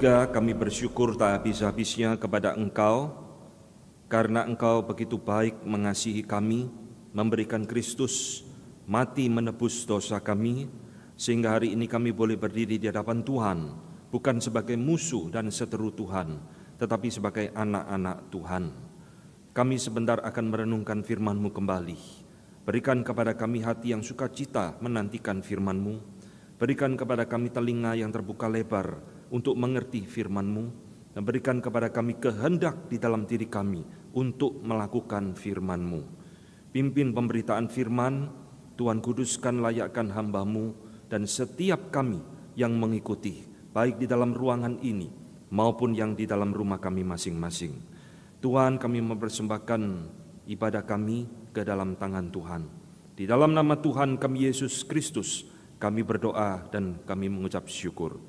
surga, kami bersyukur tak habis-habisnya kepada Engkau, karena Engkau begitu baik mengasihi kami, memberikan Kristus mati menebus dosa kami, sehingga hari ini kami boleh berdiri di hadapan Tuhan, bukan sebagai musuh dan seteru Tuhan, tetapi sebagai anak-anak Tuhan. Kami sebentar akan merenungkan firman-Mu kembali. Berikan kepada kami hati yang sukacita menantikan firman-Mu. Berikan kepada kami telinga yang terbuka lebar untuk mengerti firman-Mu, dan berikan kepada kami kehendak di dalam diri kami untuk melakukan firman-Mu. Pimpin pemberitaan firman, Tuhan kuduskan layakkan hamba-Mu, dan setiap kami yang mengikuti, baik di dalam ruangan ini maupun yang di dalam rumah kami masing-masing. Tuhan, kami mempersembahkan ibadah kami ke dalam tangan Tuhan. Di dalam nama Tuhan kami Yesus Kristus, kami berdoa dan kami mengucap syukur.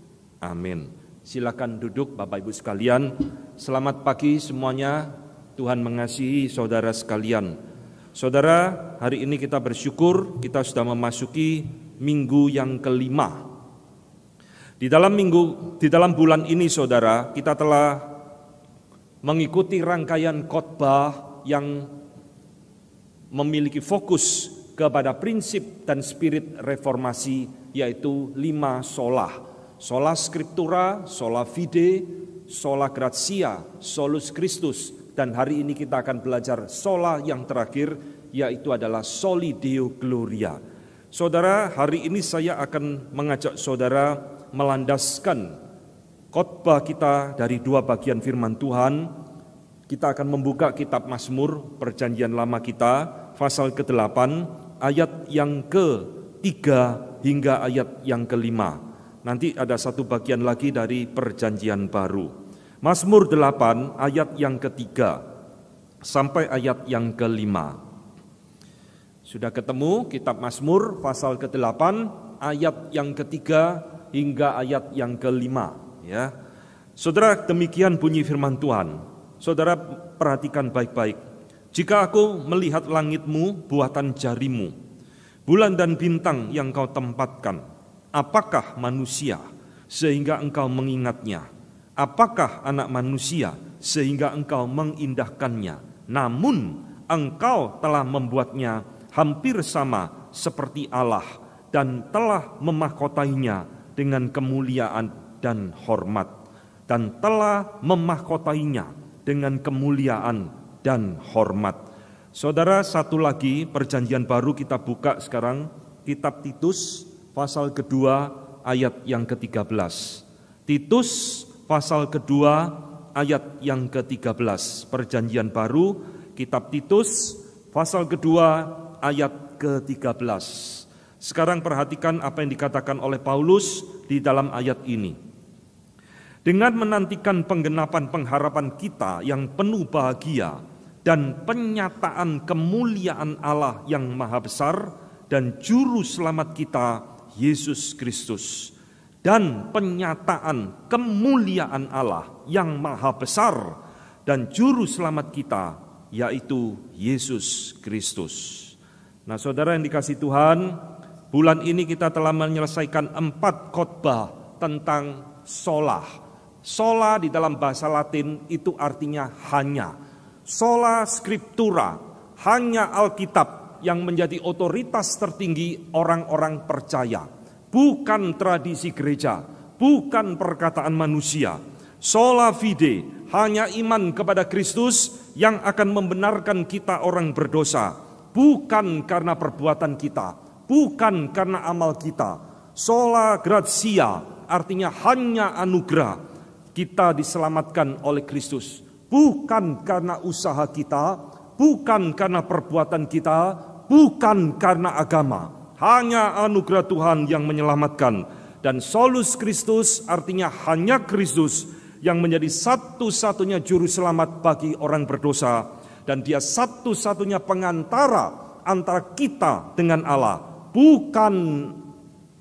Amin. Silakan duduk Bapak Ibu sekalian. Selamat pagi semuanya. Tuhan mengasihi saudara sekalian. Saudara, hari ini kita bersyukur kita sudah memasuki minggu yang kelima. Di dalam bulan ini saudara, kita telah mengikuti rangkaian khotbah yang memiliki fokus kepada prinsip dan spirit reformasi, yaitu 5 sola. Sola Scriptura, sola fide, sola gratia, solus Christus, dan hari ini kita akan belajar sola yang terakhir, yaitu adalah soli Deo Gloria. Saudara, hari ini saya akan mengajak saudara melandaskan khotbah kita dari 2 bagian firman Tuhan. Kita akan membuka kitab Mazmur, perjanjian lama kita, pasal ke-8, ayat yang ke-3 hingga ayat yang ke-5. Nanti ada satu bagian lagi dari perjanjian baru. Mazmur 8 ayat yang ke-3 sampai ayat yang ke-5. Sudah ketemu kitab Mazmur pasal ke-8 ayat yang ke-3 hingga ayat yang ke-5 ya. Saudara, demikian bunyi firman Tuhan. Saudara perhatikan baik-baik. Jika aku melihat langitmu, buatan jarimu, bulan dan bintang yang kau tempatkan, apakah manusia sehingga engkau mengingatnya? Apakah anak manusia sehingga engkau mengindahkannya? Namun engkau telah membuatnya hampir sama seperti Allah dan telah memahkotainya dengan kemuliaan dan hormat. Dan telah memahkotainya dengan kemuliaan dan hormat. Saudara, satu lagi perjanjian baru kita buka sekarang, kitab Titus pasal kedua ayat yang ke-13. Titus pasal kedua ayat yang ke-13. Perjanjian baru, kitab Titus pasal kedua ayat ke-13. Sekarang perhatikan apa yang dikatakan oleh Paulus di dalam ayat ini. Dengan menantikan penggenapan pengharapan kita yang penuh bahagia dan penyataan kemuliaan Allah yang maha besar dan juru selamat kita Yesus Kristus, dan penyataan kemuliaan Allah yang maha besar dan juru selamat kita, yaitu Yesus Kristus. Nah saudara yang dikasihi Tuhan, bulan ini kita telah menyelesaikan 4 khotbah tentang sola. Sola di dalam bahasa Latin itu artinya hanya. Sola Scriptura, hanya Alkitab yang menjadi otoritas tertinggi orang-orang percaya, bukan tradisi gereja, bukan perkataan manusia. Sola fide, hanya iman kepada Kristus yang akan membenarkan kita orang berdosa, bukan karena perbuatan kita, bukan karena amal kita. Sola gratia, artinya hanya anugerah. Kita diselamatkan oleh Kristus, bukan karena usaha kita, bukan karena perbuatan kita, bukan karena agama. Hanya anugerah Tuhan yang menyelamatkan. Dan solus Kristus artinya hanya Kristus yang menjadi satu-satunya juru selamat bagi orang berdosa. Dan dia satu-satunya pengantara antara kita dengan Allah. Bukan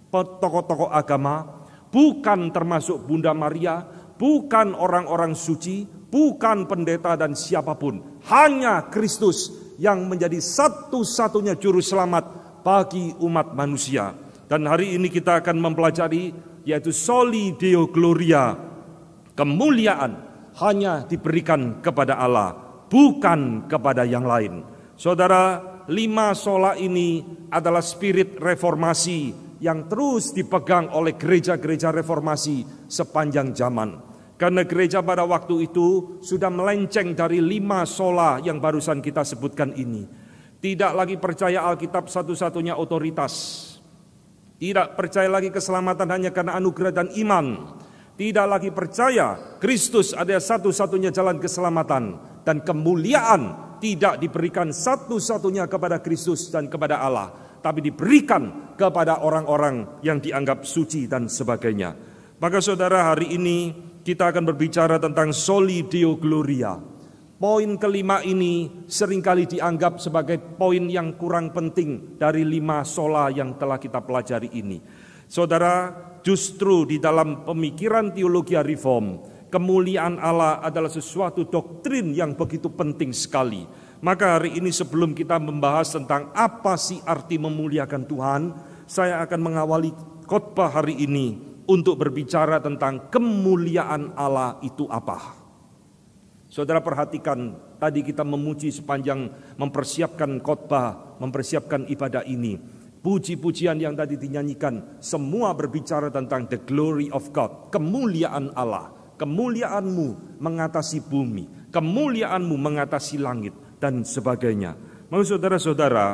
tokoh-tokoh agama, bukan termasuk Bunda Maria, bukan orang-orang suci, bukan pendeta dan siapapun. Hanya Kristus yang menjadi satu-satunya juru selamat bagi umat manusia. Dan hari ini kita akan mempelajari yaitu soli Deo Gloria, Kemuliaan hanya diberikan kepada Allah, bukan kepada yang lain. Saudara, 5 sola ini adalah spirit reformasi yang terus dipegang oleh gereja-gereja reformasi sepanjang zaman. Karena gereja pada waktu itu sudah melenceng dari 5 sola yang barusan kita sebutkan ini. Tidak lagi percaya Alkitab satu-satunya otoritas. Tidak percaya lagi keselamatan hanya karena anugerah dan iman. Tidak lagi percaya Kristus ada satu-satunya jalan keselamatan. Dan kemuliaan tidak diberikan satu-satunya kepada Kristus dan kepada Allah, tapi diberikan kepada orang-orang yang dianggap suci dan sebagainya. Maka saudara, hari ini kita akan berbicara tentang Soli Deo Gloria. Poin kelima ini seringkali dianggap sebagai poin yang kurang penting dari 5 sola yang telah kita pelajari ini. Saudara, justru di dalam pemikiran teologi reform, kemuliaan Allah adalah sesuatu doktrin yang begitu penting sekali. Maka hari ini sebelum kita membahas tentang apa sih arti memuliakan Tuhan, saya akan mengawali khotbah hari ini untuk berbicara tentang kemuliaan Allah itu apa. Saudara perhatikan, tadi kita memuji sepanjang mempersiapkan khotbah, mempersiapkan ibadah ini. Puji-pujian yang tadi dinyanyikan semua berbicara tentang the glory of God, kemuliaan Allah. Kemuliaanmu mengatasi bumi, kemuliaanmu mengatasi langit, dan sebagainya. Maka saudara-saudara,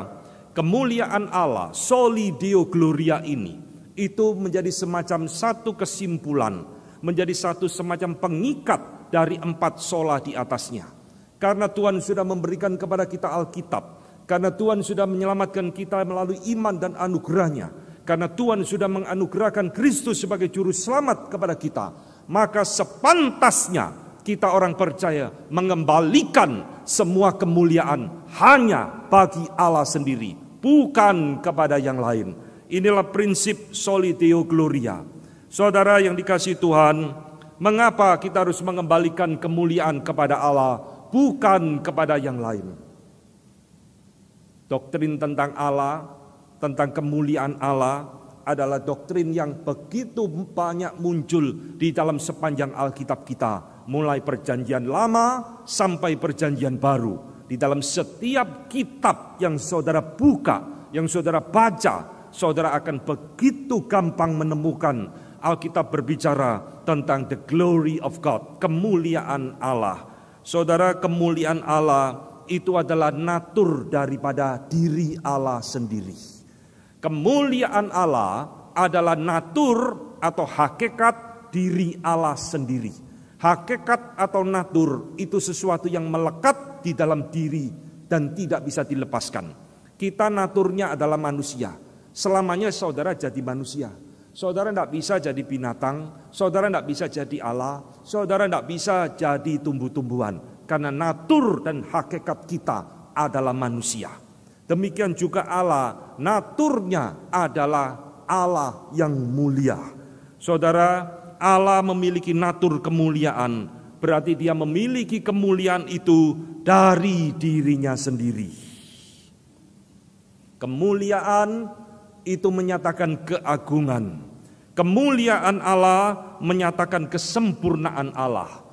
kemuliaan Allah, Soli Deo Gloria ini, itu menjadi semacam satu kesimpulan, menjadi satu semacam pengikat dari 4 sola di atasnya. Karena Tuhan sudah memberikan kepada kita Alkitab, karena Tuhan sudah menyelamatkan kita melalui iman dan anugerahnya, karena Tuhan sudah menganugerahkan Kristus sebagai juru selamat kepada kita, maka sepantasnya kita orang percaya mengembalikan semua kemuliaan hanya bagi Allah sendiri, bukan kepada yang lain. Inilah prinsip Soli Deo Gloria. Saudara yang dikasihi Tuhan, mengapa kita harus mengembalikan kemuliaan kepada Allah, bukan kepada yang lain? Doktrin tentang Allah, tentang kemuliaan Allah adalah doktrin yang begitu banyak muncul di dalam sepanjang Alkitab kita, mulai perjanjian lama sampai perjanjian baru. Di dalam setiap kitab yang saudara buka, yang saudara baca, saudara akan begitu gampang menemukan Alkitab berbicara tentang the glory of God, kemuliaan Allah. Saudara, kemuliaan Allah itu adalah natur daripada diri Allah sendiri. Kemuliaan Allah adalah natur atau hakikat diri Allah sendiri. Hakikat atau natur itu sesuatu yang melekat di dalam diri dan tidak bisa dilepaskan. Kita naturnya adalah manusia. Selamanya saudara jadi manusia. Saudara tidak bisa jadi binatang, saudara tidak bisa jadi Allah, saudara tidak bisa jadi tumbuh-tumbuhan. Karena natur dan hakikat kita adalah manusia. Demikian juga Allah, naturnya adalah Allah yang mulia. Saudara, Allah memiliki natur kemuliaan, berarti dia memiliki kemuliaan itu dari dirinya sendiri. Kemuliaan itu menyatakan keagungan. Kemuliaan Allah menyatakan kesempurnaan Allah.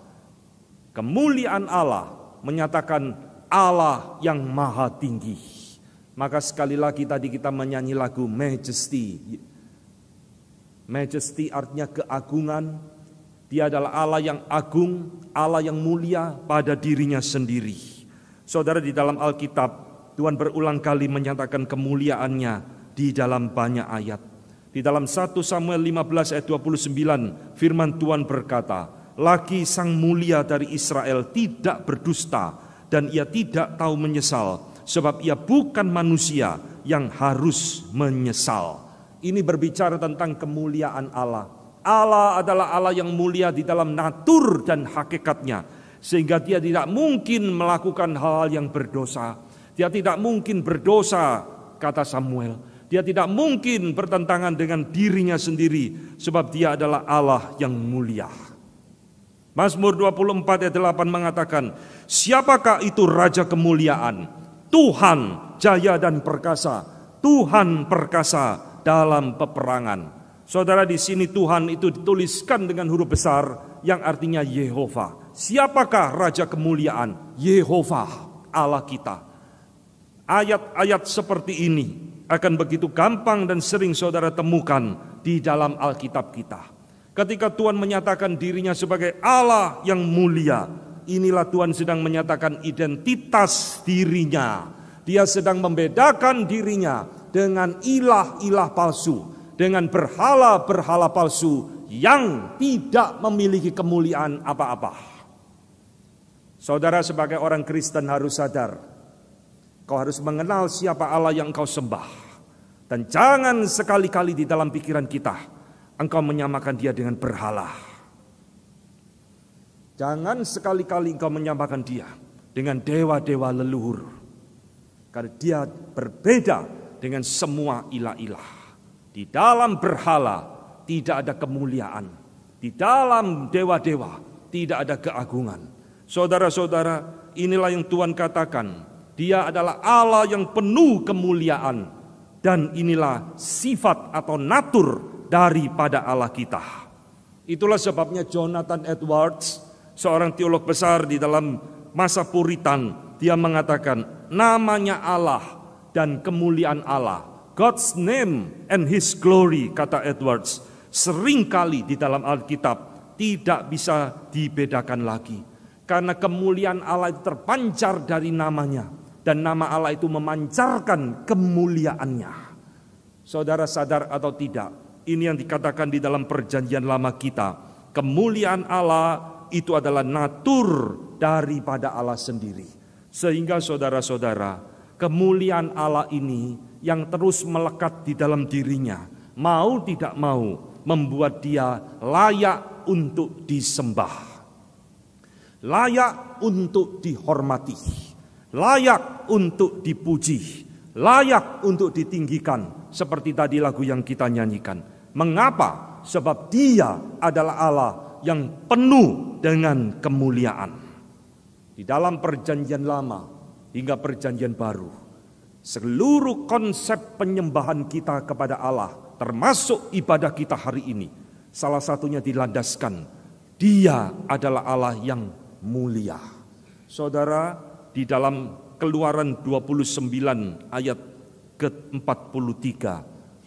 Kemuliaan Allah menyatakan Allah yang maha tinggi. Maka sekali lagi tadi kita menyanyi lagu Majesty. Majesty artinya keagungan. Dia adalah Allah yang agung, Allah yang mulia pada dirinya sendiri. Saudara, di dalam Alkitab Tuhan berulang kali menyatakan kemuliaannya di dalam banyak ayat. Di dalam 1 Samuel 15 ayat 29 firman Tuhan berkata, lagi sang mulia dari Israel tidak berdusta dan ia tidak tahu menyesal, sebab ia bukan manusia yang harus menyesal. Ini berbicara tentang kemuliaan Allah. Allah adalah Allah yang mulia di dalam natur dan hakikatnya, sehingga dia tidak mungkin melakukan hal-hal yang berdosa. Dia tidak mungkin berdosa, kata Samuel. Dia tidak mungkin bertentangan dengan dirinya sendiri, sebab dia adalah Allah yang mulia. Mazmur 24 ayat 8 mengatakan, siapakah itu Raja kemuliaan? Tuhan jaya dan perkasa, Tuhan perkasa dalam peperangan. Saudara, di sini Tuhan itu dituliskan dengan huruf besar yang artinya Yehova. Siapakah Raja kemuliaan? Yehova, Allah kita. Ayat-ayat seperti ini akan begitu gampang dan sering saudara temukan di dalam Alkitab kita. Ketika Tuhan menyatakan dirinya sebagai Allah yang mulia, inilah Tuhan sedang menyatakan identitas dirinya. Dia sedang membedakan dirinya dengan ilah-ilah palsu, dengan berhala-berhala palsu yang tidak memiliki kemuliaan apa-apa. Saudara sebagai orang Kristen harus sadar, kau harus mengenal siapa Allah yang engkau sembah. Dan jangan sekali-kali di dalam pikiran kita engkau menyamakan dia dengan berhala. Jangan sekali-kali engkau menyamakan dia dengan dewa-dewa leluhur. Karena dia berbeda dengan semua ilah-ilah. Di dalam berhala tidak ada kemuliaan. Di dalam dewa-dewa tidak ada keagungan. Saudara-saudara, inilah yang Tuhan katakan. Dia adalah Allah yang penuh kemuliaan. Dan inilah sifat atau natur daripada Allah kita. Itulah sebabnya Jonathan Edwards, seorang teolog besar di dalam masa Puritan, dia mengatakan namanya Allah dan kemuliaan Allah, God's name and His glory, kata Edwards, seringkali di dalam Alkitab tidak bisa dibedakan lagi. Karena kemuliaan Allah itu terpancar dari namanya, dan nama Allah itu memancarkan kemuliaannya. Saudara sadar atau tidak, ini yang dikatakan di dalam perjanjian lama kita. Kemuliaan Allah itu adalah natur daripada Allah sendiri. Sehingga saudara-saudara, kemuliaan Allah ini yang terus melekat di dalam dirinya, mau tidak mau membuat dia layak untuk disembah, layak untuk dihormati, layak untuk dipuji, layak untuk ditinggikan. Seperti tadi lagu yang kita nyanyikan. Mengapa? Sebab dia adalah Allah yang penuh dengan kemuliaan. Di dalam perjanjian lama hingga perjanjian baru, seluruh konsep penyembahan kita kepada Allah, termasuk ibadah kita hari ini, salah satunya dilandaskan, dia adalah Allah yang mulia. Saudara, di dalam Keluaran 29 ayat ke-43,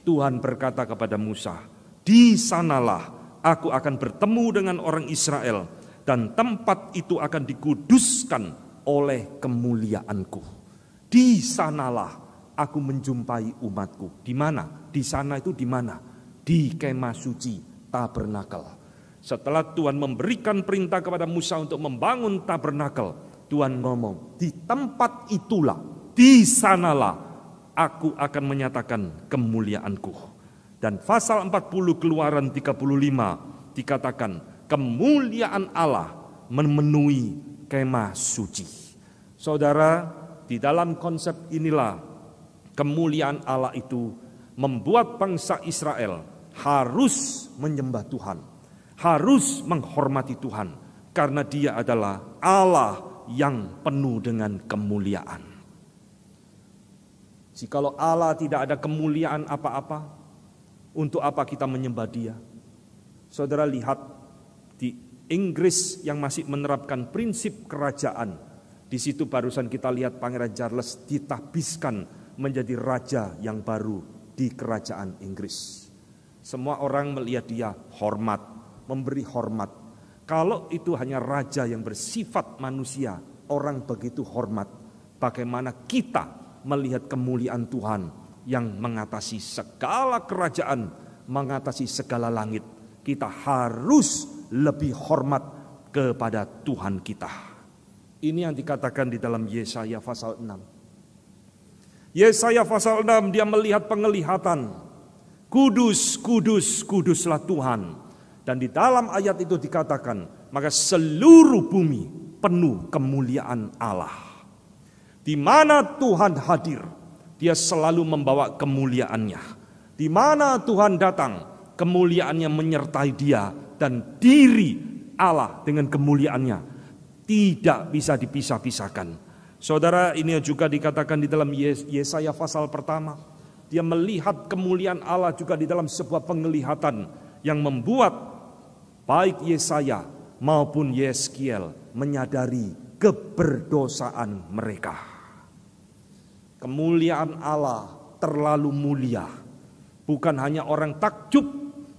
Tuhan berkata kepada Musa, di sanalah aku akan bertemu dengan orang Israel, dan tempat itu akan dikuduskan oleh kemuliaanku. Di sanalah aku menjumpai umatku. Di mana? Di sana itu di mana? Di kemah suci tabernakel. Setelah Tuhan memberikan perintah kepada Musa untuk membangun tabernakel, Tuhan ngomong, di tempat itulah, di sanalah aku akan menyatakan kemuliaanku. Dan pasal 40 Keluaran 35 dikatakan, kemuliaan Allah memenuhi kemah suci. Saudara, di dalam konsep inilah kemuliaan Allah itu membuat bangsa Israel harus menyembah Tuhan, harus menghormati Tuhan, karena Dia adalah Allah yang penuh dengan kemuliaan. Jikalau Allah tidak ada kemuliaan apa-apa, untuk apa kita menyembah Dia? Saudara lihat di Inggris yang masih menerapkan prinsip kerajaan, di situ barusan kita lihat Pangeran Charles ditahbiskan menjadi raja yang baru di kerajaan Inggris. Semua orang melihat dia hormat, memberi hormat. Kalau itu hanya raja yang bersifat manusia, orang begitu hormat. Bagaimana kita melihat kemuliaan Tuhan yang mengatasi segala kerajaan, mengatasi segala langit? Kita harus lebih hormat kepada Tuhan kita. Ini yang dikatakan di dalam Yesaya pasal 6. Yesaya pasal 6 dia melihat penglihatan. Kudus, kudus, kuduslah Tuhan. Dan di dalam ayat itu dikatakan, maka seluruh bumi penuh kemuliaan Allah. Di mana Tuhan hadir, Dia selalu membawa kemuliaannya. Di mana Tuhan datang, kemuliaannya menyertai Dia, dan diri Allah dengan kemuliaannya tidak bisa dipisah-pisahkan. Saudara, ini juga dikatakan di dalam Yesaya pasal pertama. Dia melihat kemuliaan Allah juga di dalam sebuah penglihatan yang membuat baik Yesaya maupun Yeskiel menyadari keberdosaan mereka. Kemuliaan Allah terlalu mulia. Bukan hanya orang takjub,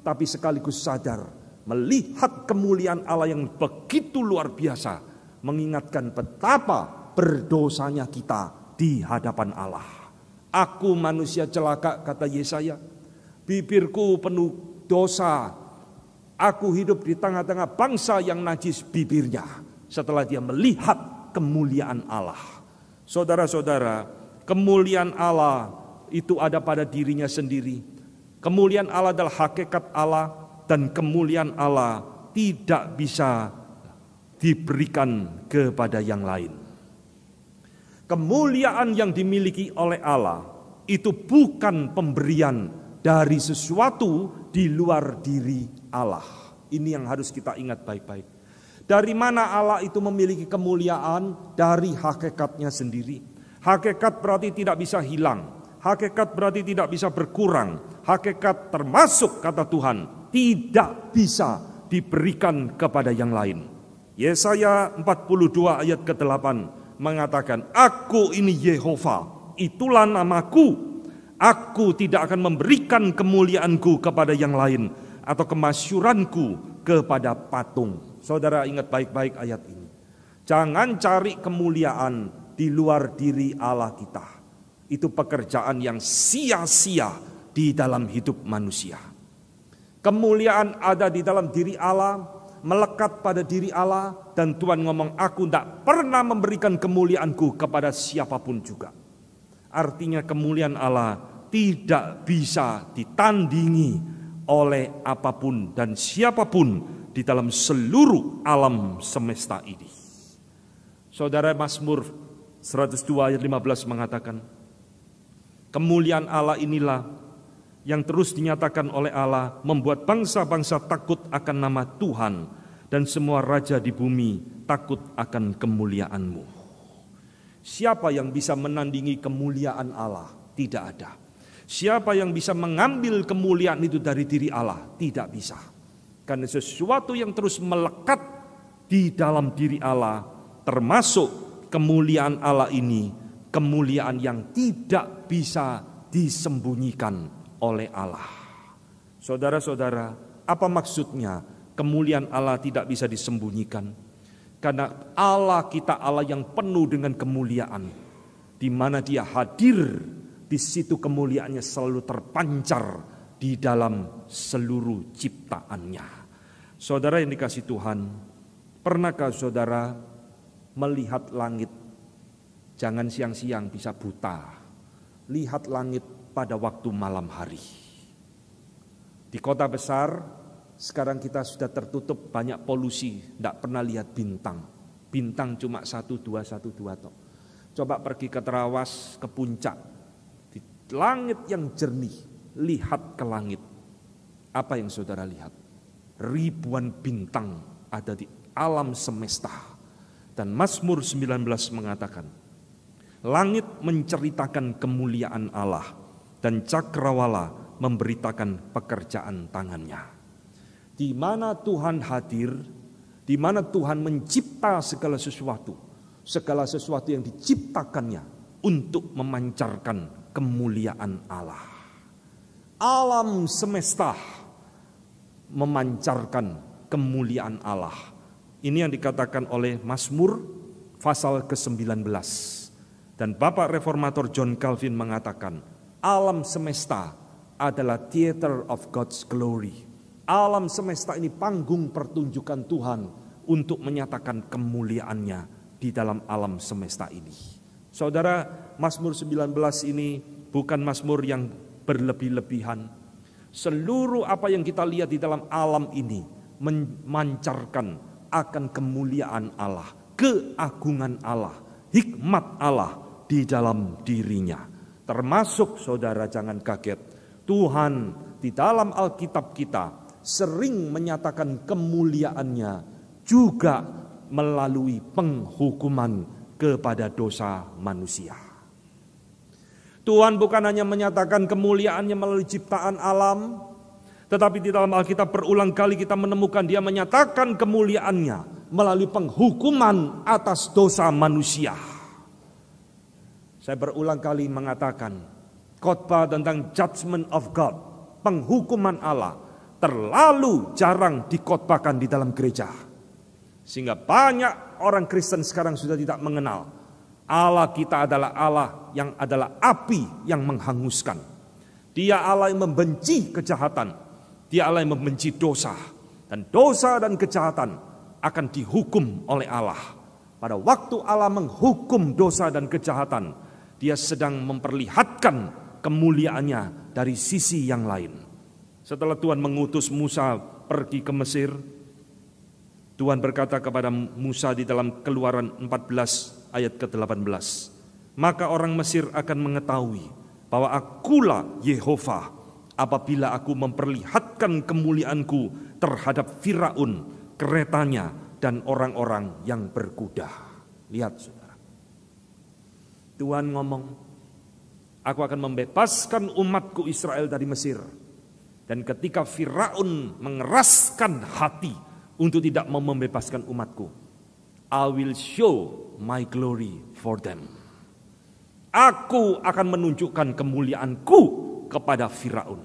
tapi sekaligus sadar melihat kemuliaan Allah yang begitu luar biasa, mengingatkan betapa berdosanya kita di hadapan Allah. Aku manusia celaka, kata Yesaya, bibirku penuh dosa, aku hidup di tengah-tengah bangsa yang najis bibirnya. Setelah dia melihat kemuliaan Allah. Saudara-saudara, kemuliaan Allah itu ada pada dirinya sendiri. Kemuliaan Allah adalah hakikat Allah, dan kemuliaan Allah tidak bisa diberikan kepada yang lain. Kemuliaan yang dimiliki oleh Allah itu bukan pemberian dari sesuatu di luar diri Allah. Ini yang harus kita ingat baik-baik. Dari mana Allah itu memiliki kemuliaan? Dari hakikatnya sendiri. Hakikat berarti tidak bisa hilang. Hakikat berarti tidak bisa berkurang. Hakikat termasuk, kata Tuhan, tidak bisa diberikan kepada yang lain. Yesaya 42 ayat ke-8 mengatakan, Aku ini Yehova, itulah namaku. Aku tidak akan memberikan kemuliaanku kepada yang lain, atau kemasyuranku kepada patung. Saudara ingat baik-baik ayat ini. Jangan cari kemuliaan di luar diri Allah kita. Itu pekerjaan yang sia-sia di dalam hidup manusia. Kemuliaan ada di dalam diri Allah, melekat pada diri Allah, dan Tuhan ngomong, aku tidak pernah memberikan kemuliaanku kepada siapapun juga. Artinya kemuliaan Allah tidak bisa ditandingi oleh apapun dan siapapun di dalam seluruh alam semesta ini. Saudara, Mazmur 102 ayat 15 mengatakan, kemuliaan Allah inilah yang terus dinyatakan oleh Allah, membuat bangsa-bangsa takut akan nama Tuhan, dan semua raja di bumi takut akan kemuliaan-Mu. Siapa yang bisa menandingi kemuliaan Allah? Tidak ada. Siapa yang bisa mengambil kemuliaan itu dari diri Allah? Tidak bisa. Karena sesuatu yang terus melekat di dalam diri Allah, termasuk kemuliaan Allah ini, kemuliaan yang tidak bisa disembunyikan oleh Allah. Saudara-saudara, apa maksudnya kemuliaan Allah tidak bisa disembunyikan? Karena Allah kita Allah yang penuh dengan kemuliaan, di mana Dia hadir, di situ kemuliaannya selalu terpancar di dalam seluruh ciptaannya. Saudara yang dikasihi Tuhan, pernahkah saudara melihat langit? Jangan siang-siang bisa buta. Lihat langit pada waktu malam hari. Di kota besar, sekarang kita sudah tertutup banyak polusi, tidak pernah lihat bintang. Bintang cuma 1, 2 toh. Coba pergi ke Terawas, ke puncak, di langit yang jernih, lihat ke langit. Apa yang saudara lihat? Ribuan bintang ada di alam semesta. Dan Mazmur 19 mengatakan, langit menceritakan kemuliaan Allah, dan cakrawala memberitakan pekerjaan tangannya. Di mana Tuhan hadir, di mana Tuhan mencipta segala sesuatu yang diciptakannya untuk memancarkan kemuliaan Allah. Alam semesta memancarkan kemuliaan Allah. Ini yang dikatakan oleh Mazmur pasal ke-19. Dan Bapak Reformator John Calvin mengatakan, alam semesta adalah theater of God's glory. Alam semesta ini panggung pertunjukan Tuhan untuk menyatakan kemuliaannya di dalam alam semesta ini. Saudara, Mazmur 19 ini bukan Mazmur yang berlebih-lebihan. Seluruh apa yang kita lihat di dalam alam ini memancarkan akan kemuliaan Allah, keagungan Allah, hikmat Allah di dalam dirinya. Termasuk saudara jangan kaget, Tuhan di dalam Alkitab kita sering menyatakan kemuliaannya juga melalui penghukuman kepada dosa manusia. Tuhan bukan hanya menyatakan kemuliaannya melalui ciptaan alam, Tetapi di dalam Alkitab berulang kali kita menemukan dia menyatakan kemuliaannya melalui penghukuman atas dosa manusia. Saya berulang kali mengatakan khotbah tentang judgment of God, penghukuman Allah, terlalu jarang dikhotbahkan di dalam gereja. Sehingga banyak orang Kristen sekarang sudah tidak mengenal Allah kita adalah Allah yang adalah api yang menghanguskan. Dia Allah yang membenci kejahatan. Dia Allah yang membenci dosa. Dan dosa dan kejahatan akan dihukum oleh Allah. Pada waktu Allah menghukum dosa dan kejahatan, dia sedang memperlihatkan kemuliaannya dari sisi yang lain. Setelah Tuhan mengutus Musa pergi ke Mesir, Tuhan berkata kepada Musa di dalam Keluaran 14 ayat ke-18, maka orang Mesir akan mengetahui bahwa akulah Yehova apabila aku memperlihatkan kemuliaanku terhadap Firaun, keretanya, dan orang-orang yang berkuda. Lihat saudara, Tuhan ngomong, aku akan membebaskan umatku Israel dari Mesir. Dan ketika Firaun mengeraskan hati untuk tidak mau membebaskan umatku, I will show my glory for them. Aku akan menunjukkan kemuliaanku kepada Firaun.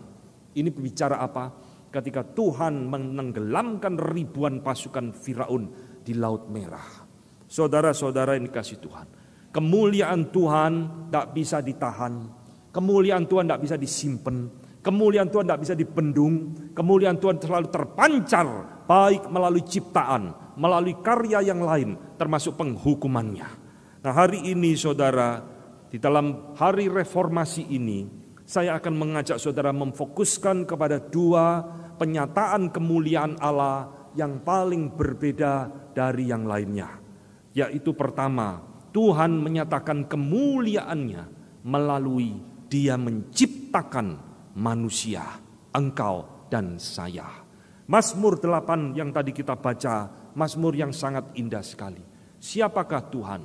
Ini berbicara apa? Ketika Tuhan menenggelamkan ribuan pasukan Firaun di Laut Merah. Saudara-saudara yang dikasihi Tuhan, kemuliaan Tuhan tidak bisa ditahan, kemuliaan Tuhan tidak bisa disimpan, kemuliaan Tuhan tidak bisa dibendung, kemuliaan Tuhan selalu terpancar baik melalui ciptaan, melalui karya yang lain, termasuk penghukumannya. Nah, hari ini saudara, di dalam hari reformasi ini, saya akan mengajak saudara memfokuskan kepada dua penyataan kemuliaan Allah yang paling berbeda dari yang lainnya. Yaitu pertama, Tuhan menyatakan kemuliaannya melalui dia menciptakan manusia, engkau dan saya. Mazmur 8 yang tadi kita baca, Mazmur yang sangat indah sekali. Siapakah Tuhan?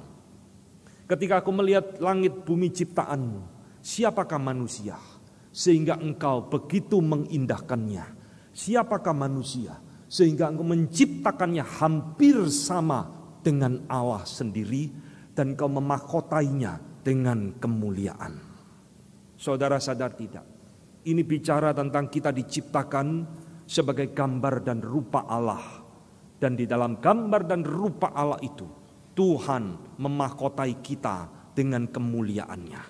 Ketika aku melihat langit bumi ciptaanmu, siapakah manusia sehingga engkau begitu mengindahkannya? Siapakah manusia sehingga engkau menciptakannya hampir sama dengan Allah sendiri dan engkau memahkotainya dengan kemuliaan? Saudara sadar tidak? Ini bicara tentang kita diciptakan sebagai gambar dan rupa Allah. Dan di dalam gambar dan rupa Allah itu, Tuhan memahkotai kita dengan kemuliaannya.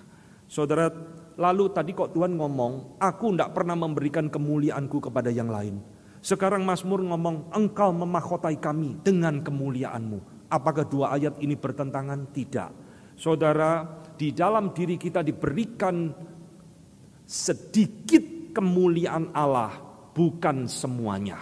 Saudara, lalu tadi kok Tuhan ngomong, aku tidak pernah memberikan kemuliaanku kepada yang lain. Sekarang Mazmur ngomong, engkau memahkotai kami dengan kemuliaanmu. Apakah dua ayat ini bertentangan? Tidak. Saudara, di dalam diri kita diberikan sedikit kemuliaan Allah, bukan semuanya.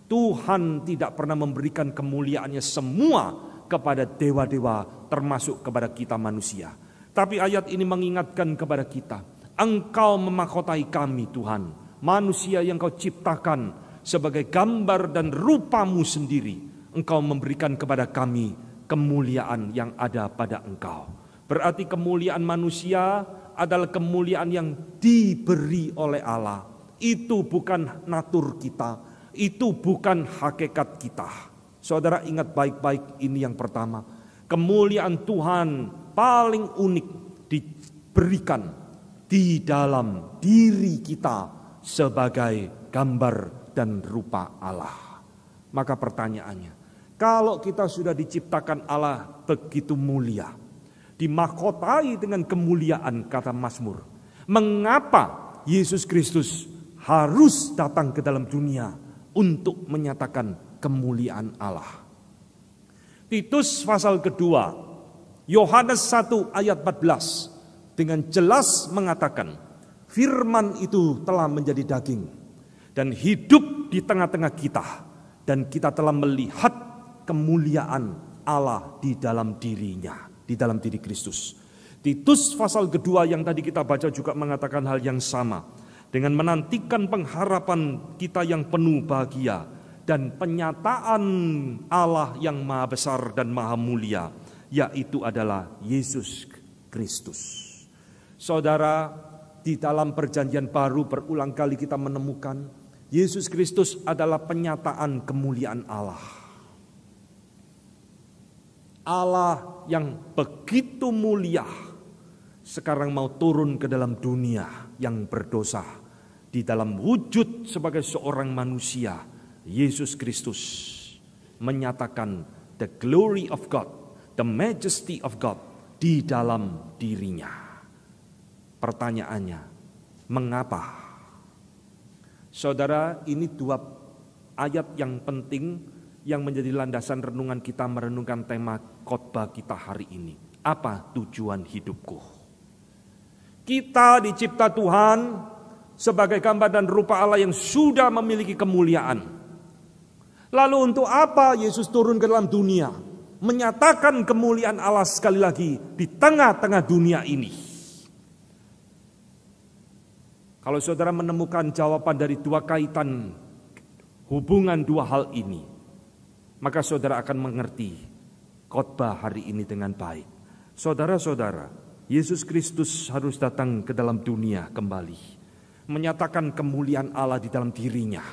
Tuhan tidak pernah memberikan kemuliaannya semua kepada dewa-dewa, termasuk kepada kita manusia. Tapi ayat ini mengingatkan kepada kita, engkau memahkotai kami Tuhan, manusia yang kau ciptakan sebagai gambar dan rupamu sendiri. Engkau memberikan kepada kami kemuliaan yang ada pada engkau. Berarti kemuliaan manusia adalah kemuliaan yang diberi oleh Allah. Itu bukan natur kita, itu bukan hakikat kita. Saudara ingat baik-baik ini yang pertama. Kemuliaan Tuhan paling unik diberikan di dalam diri kita sebagai gambar dan rupa Allah. Maka pertanyaannya, kalau kita sudah diciptakan Allah begitu mulia, dimahkotai dengan kemuliaan kata Mazmur, mengapa Yesus Kristus harus datang ke dalam dunia untuk menyatakan kemuliaan Allah? Titus pasal kedua, Yohanes 1 ayat 14 dengan jelas mengatakan, firman itu telah menjadi daging dan hidup di tengah-tengah kita, dan kita telah melihat kemuliaan Allah di dalam dirinya, di dalam diri Kristus. Titus pasal kedua yang tadi kita baca juga mengatakan hal yang sama, dengan menantikan pengharapan kita yang penuh bahagia dan penyataan Allah yang maha besar dan maha mulia, yaitu adalah Yesus Kristus. Saudara, di dalam perjanjian baru berulang kali kita menemukan Yesus Kristus adalah penyataan kemuliaan Allah. Allah yang begitu mulia sekarang mau turun ke dalam dunia yang berdosa. Di dalam wujud sebagai seorang manusia, Yesus Kristus menyatakan the glory of God, the majesty of God di dalam dirinya. Pertanyaannya, mengapa? Saudara, ini dua ayat yang penting yang menjadi landasan renungan kita merenungkan tema khotbah kita hari ini. Apa tujuan hidupku? Kita dicipta Tuhan sebagai gambar dan rupa Allah yang sudah memiliki kemuliaan. Lalu untuk apa Yesus turun ke dalam dunia? Menyatakan kemuliaan Allah sekali lagi di tengah-tengah dunia ini. Kalau saudara menemukan jawaban dari dua kaitan hubungan dua hal ini, maka saudara akan mengerti khotbah hari ini dengan baik. Saudara-saudara, Yesus Kristus harus datang ke dalam dunia kembali, menyatakan kemuliaan Allah di dalam dirinya.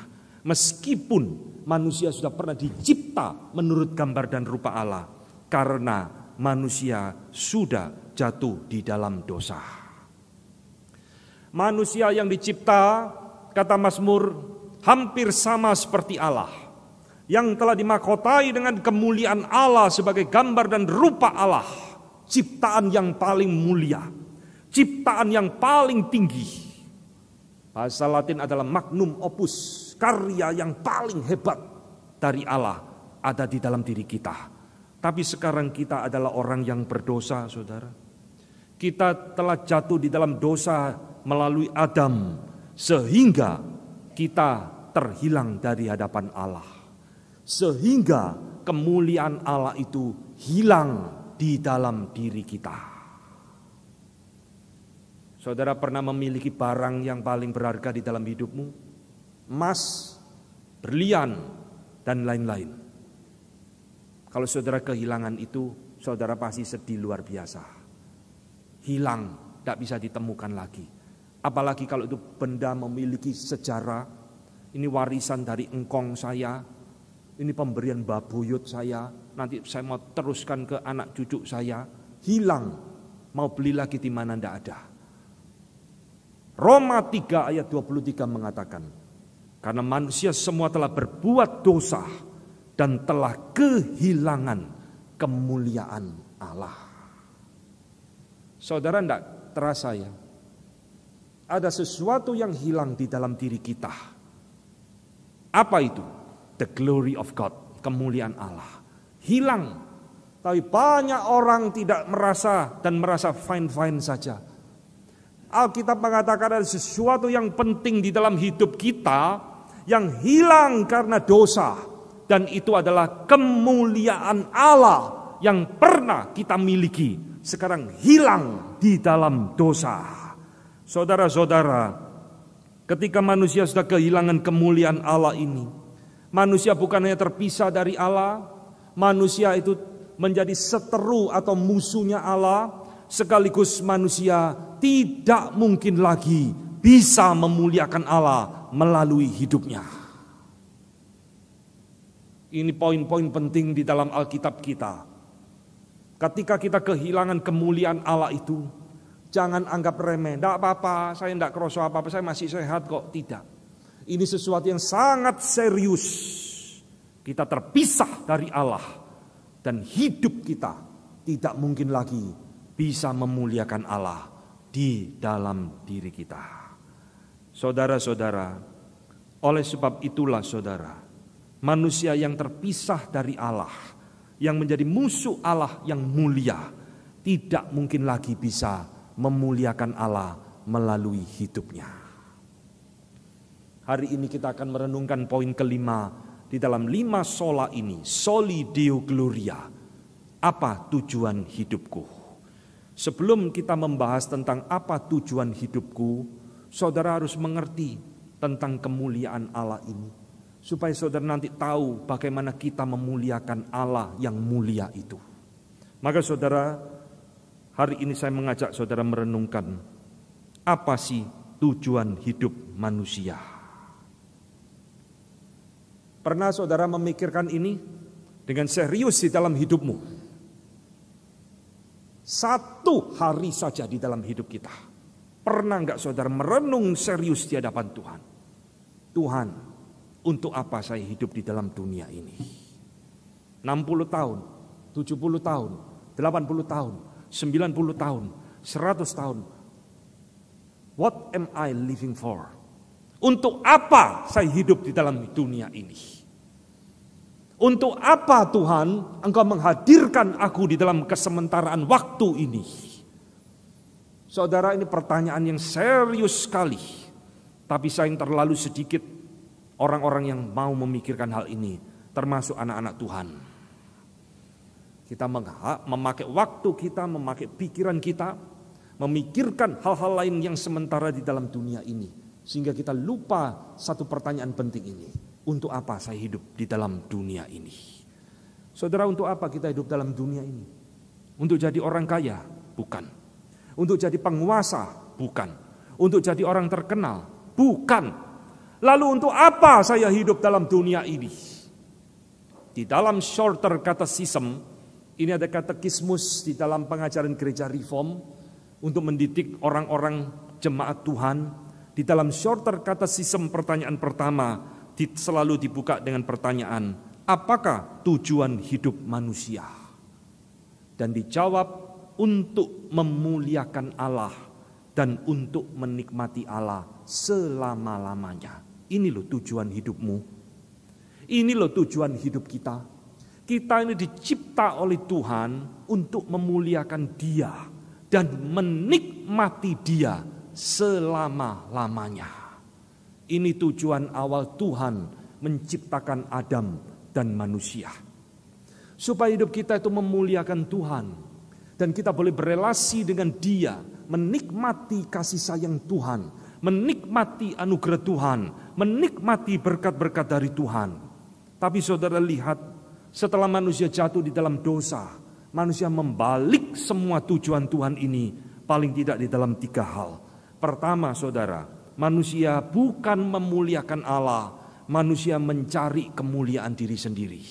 Meskipun manusia sudah pernah dicipta menurut gambar dan rupa Allah, karena manusia sudah jatuh di dalam dosa. Manusia yang dicipta, kata Mazmur, hampir sama seperti Allah, yang telah dimahkotai dengan kemuliaan Allah sebagai gambar dan rupa Allah. Ciptaan yang paling mulia, ciptaan yang paling tinggi. Bahasa Latin adalah magnum opus, karya yang paling hebat dari Allah ada di dalam diri kita. Tapi sekarang kita adalah orang yang berdosa, saudara. Kita telah jatuh di dalam dosa melalui Adam, sehingga kita terhilang dari hadapan Allah. Sehingga kemuliaan Allah itu hilang di dalam diri kita. Saudara pernah memiliki barang yang paling berharga di dalam hidupmu? Emas, berlian, dan lain-lain. Kalau saudara kehilangan itu, saudara pasti sedih luar biasa. Hilang, tidak bisa ditemukan lagi. Apalagi kalau itu benda memiliki sejarah. Ini warisan dari engkong saya, ini pemberian Mbah Buyut saya, nanti saya mau teruskan ke anak cucu saya. Hilang, mau beli lagi di mana tidak ada. Roma 3 ayat 23 mengatakan, karena manusia semua telah berbuat dosa dan telah kehilangan kemuliaan Allah. Saudara, tidak terasa ya? Ada sesuatu yang hilang di dalam diri kita. Apa itu? The glory of God, kemuliaan Allah. Hilang. Tapi banyak orang tidak merasa dan merasa fine-fine saja. Alkitab mengatakan ada sesuatu yang penting di dalam hidup kita yang hilang karena dosa. Dan itu adalah kemuliaan Allah yang pernah kita miliki. Sekarang hilang di dalam dosa. Saudara-saudara, ketika manusia sudah kehilangan kemuliaan Allah ini, manusia bukan hanya terpisah dari Allah, manusia itu menjadi seteru atau musuhnya Allah, sekaligus manusia tidak mungkin lagi bisa memuliakan Allah melalui hidupnya. Ini poin-poin penting di dalam Alkitab kita. Ketika kita kehilangan kemuliaan Allah itu, jangan anggap remeh. Tidak apa-apa, saya tidak kerasa apa-apa, saya masih sehat kok. Tidak. Ini sesuatu yang sangat serius. Kita terpisah dari Allah. Dan hidup kita tidak mungkin lagi bisa memuliakan Allah di dalam diri kita. Saudara-saudara, oleh sebab itulah saudara, manusia yang terpisah dari Allah, yang menjadi musuh Allah yang mulia, tidak mungkin lagi bisa memuliakan Allah melalui hidupnya. Hari ini kita akan merenungkan poin kelima di dalam 5 sola ini, soli Deo Gloria. Apa tujuan hidupku? Sebelum kita membahas tentang apa tujuan hidupku, saudara harus mengerti tentang kemuliaan Allah ini. Supaya saudara nanti tahu bagaimana kita memuliakan Allah yang mulia itu. Maka saudara, hari ini saya mengajak saudara merenungkan apa sih tujuan hidup manusia. Pernah saudara memikirkan ini dengan serius di dalam hidupmu? Satu hari saja di dalam hidup kita. Pernah enggak saudara merenung serius di hadapan Tuhan? Tuhan, untuk apa saya hidup di dalam dunia ini? 60 tahun, 70 tahun, 80 tahun, 90 tahun, 100 tahun. What am I living for? Untuk apa saya hidup di dalam dunia ini? Untuk apa Tuhan Engkau menghadirkan aku di dalam kesementaraan waktu ini? Saudara, ini pertanyaan yang serius sekali. Tapi sayang terlalu sedikit orang-orang yang mau memikirkan hal ini, termasuk anak-anak Tuhan. Kita memakai waktu kita, memakai pikiran kita, memikirkan hal-hal lain yang sementara di dalam dunia ini. Sehingga kita lupa satu pertanyaan penting ini. Untuk apa saya hidup di dalam dunia ini? Saudara, untuk apa kita hidup dalam dunia ini? Untuk jadi orang kaya? Bukan. Untuk jadi penguasa? Bukan. Untuk jadi orang terkenal? Bukan. Lalu untuk apa saya hidup dalam dunia ini? Di dalam Shorter Catechism, ini ada katekismus di dalam pengajaran gereja Reform untuk mendidik orang-orang jemaat Tuhan. Di dalam Shorter Catechism, pertanyaan pertama selalu dibuka dengan pertanyaan, apakah tujuan hidup manusia? Dan dijawab, untuk memuliakan Allah dan untuk menikmati Allah selama-lamanya. Ini loh tujuan hidupmu. Ini loh tujuan hidup kita. Kita ini dicipta oleh Tuhan untuk memuliakan Dia dan menikmati Dia selama-lamanya. Ini tujuan awal Tuhan menciptakan Adam dan manusia. Supaya hidup kita itu memuliakan Tuhan. Dan kita boleh berelasi dengan Dia, menikmati kasih sayang Tuhan, menikmati anugerah Tuhan, menikmati berkat-berkat dari Tuhan. Tapi saudara lihat, setelah manusia jatuh di dalam dosa, manusia membalik semua tujuan Tuhan ini, paling tidak di dalam 3 hal. Pertama saudara, manusia bukan memuliakan Allah, manusia mencari kemuliaan diri sendiri.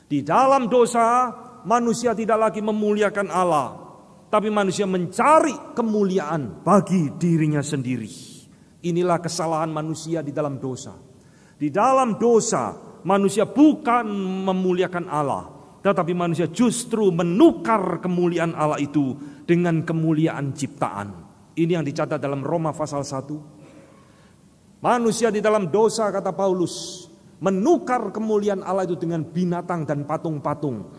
Di dalam dosa, manusia tidak lagi memuliakan Allah, tapi manusia mencari kemuliaan bagi dirinya sendiri. Inilah kesalahan manusia di dalam dosa. Di dalam dosa, manusia bukan memuliakan Allah, tetapi manusia justru menukar kemuliaan Allah itu dengan kemuliaan ciptaan. Ini yang dicatat dalam Roma pasal 1. Manusia di dalam dosa, kata Paulus, menukar kemuliaan Allah itu dengan binatang dan patung-patung.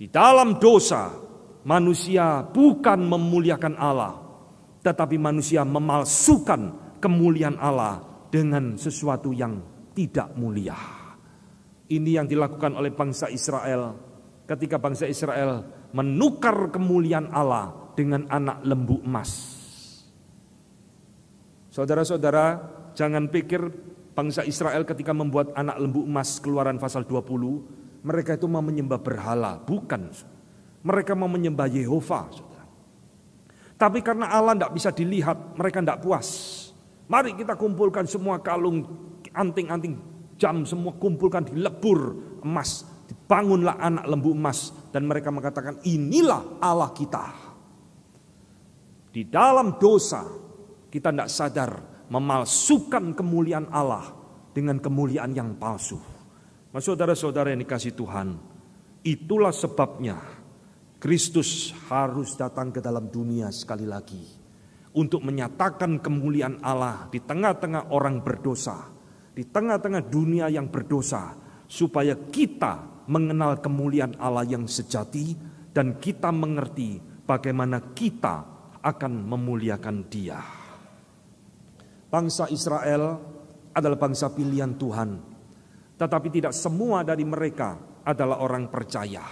Di dalam dosa, manusia bukan memuliakan Allah, tetapi manusia memalsukan kemuliaan Allah dengan sesuatu yang tidak mulia. Ini yang dilakukan oleh bangsa Israel ketika bangsa Israel menukar kemuliaan Allah dengan anak lembu emas. Saudara-saudara, jangan pikir bangsa Israel ketika membuat anak lembu emas, Keluaran pasal 20, mereka itu mau menyembah berhala. Bukan. Mereka mau menyembah Yehova. Saudara. Tapi karena Allah tidak bisa dilihat, mereka tidak puas. Mari kita kumpulkan semua kalung, anting-anting jam, semua kumpulkan di lebur emas. Dibangunlah anak lembu emas. Dan mereka mengatakan, inilah Allah kita. Di dalam dosa, kita tidak sadar memalsukan kemuliaan Allah dengan kemuliaan yang palsu. Mas saudara-saudara yang dikasihi Tuhan, itulah sebabnya Kristus harus datang ke dalam dunia sekali lagi untuk menyatakan kemuliaan Allah di tengah-tengah orang berdosa, di tengah-tengah dunia yang berdosa, supaya kita mengenal kemuliaan Allah yang sejati dan kita mengerti bagaimana kita akan memuliakan Dia. Bangsa Israel adalah bangsa pilihan Tuhan, tetapi tidak semua dari mereka adalah orang percaya.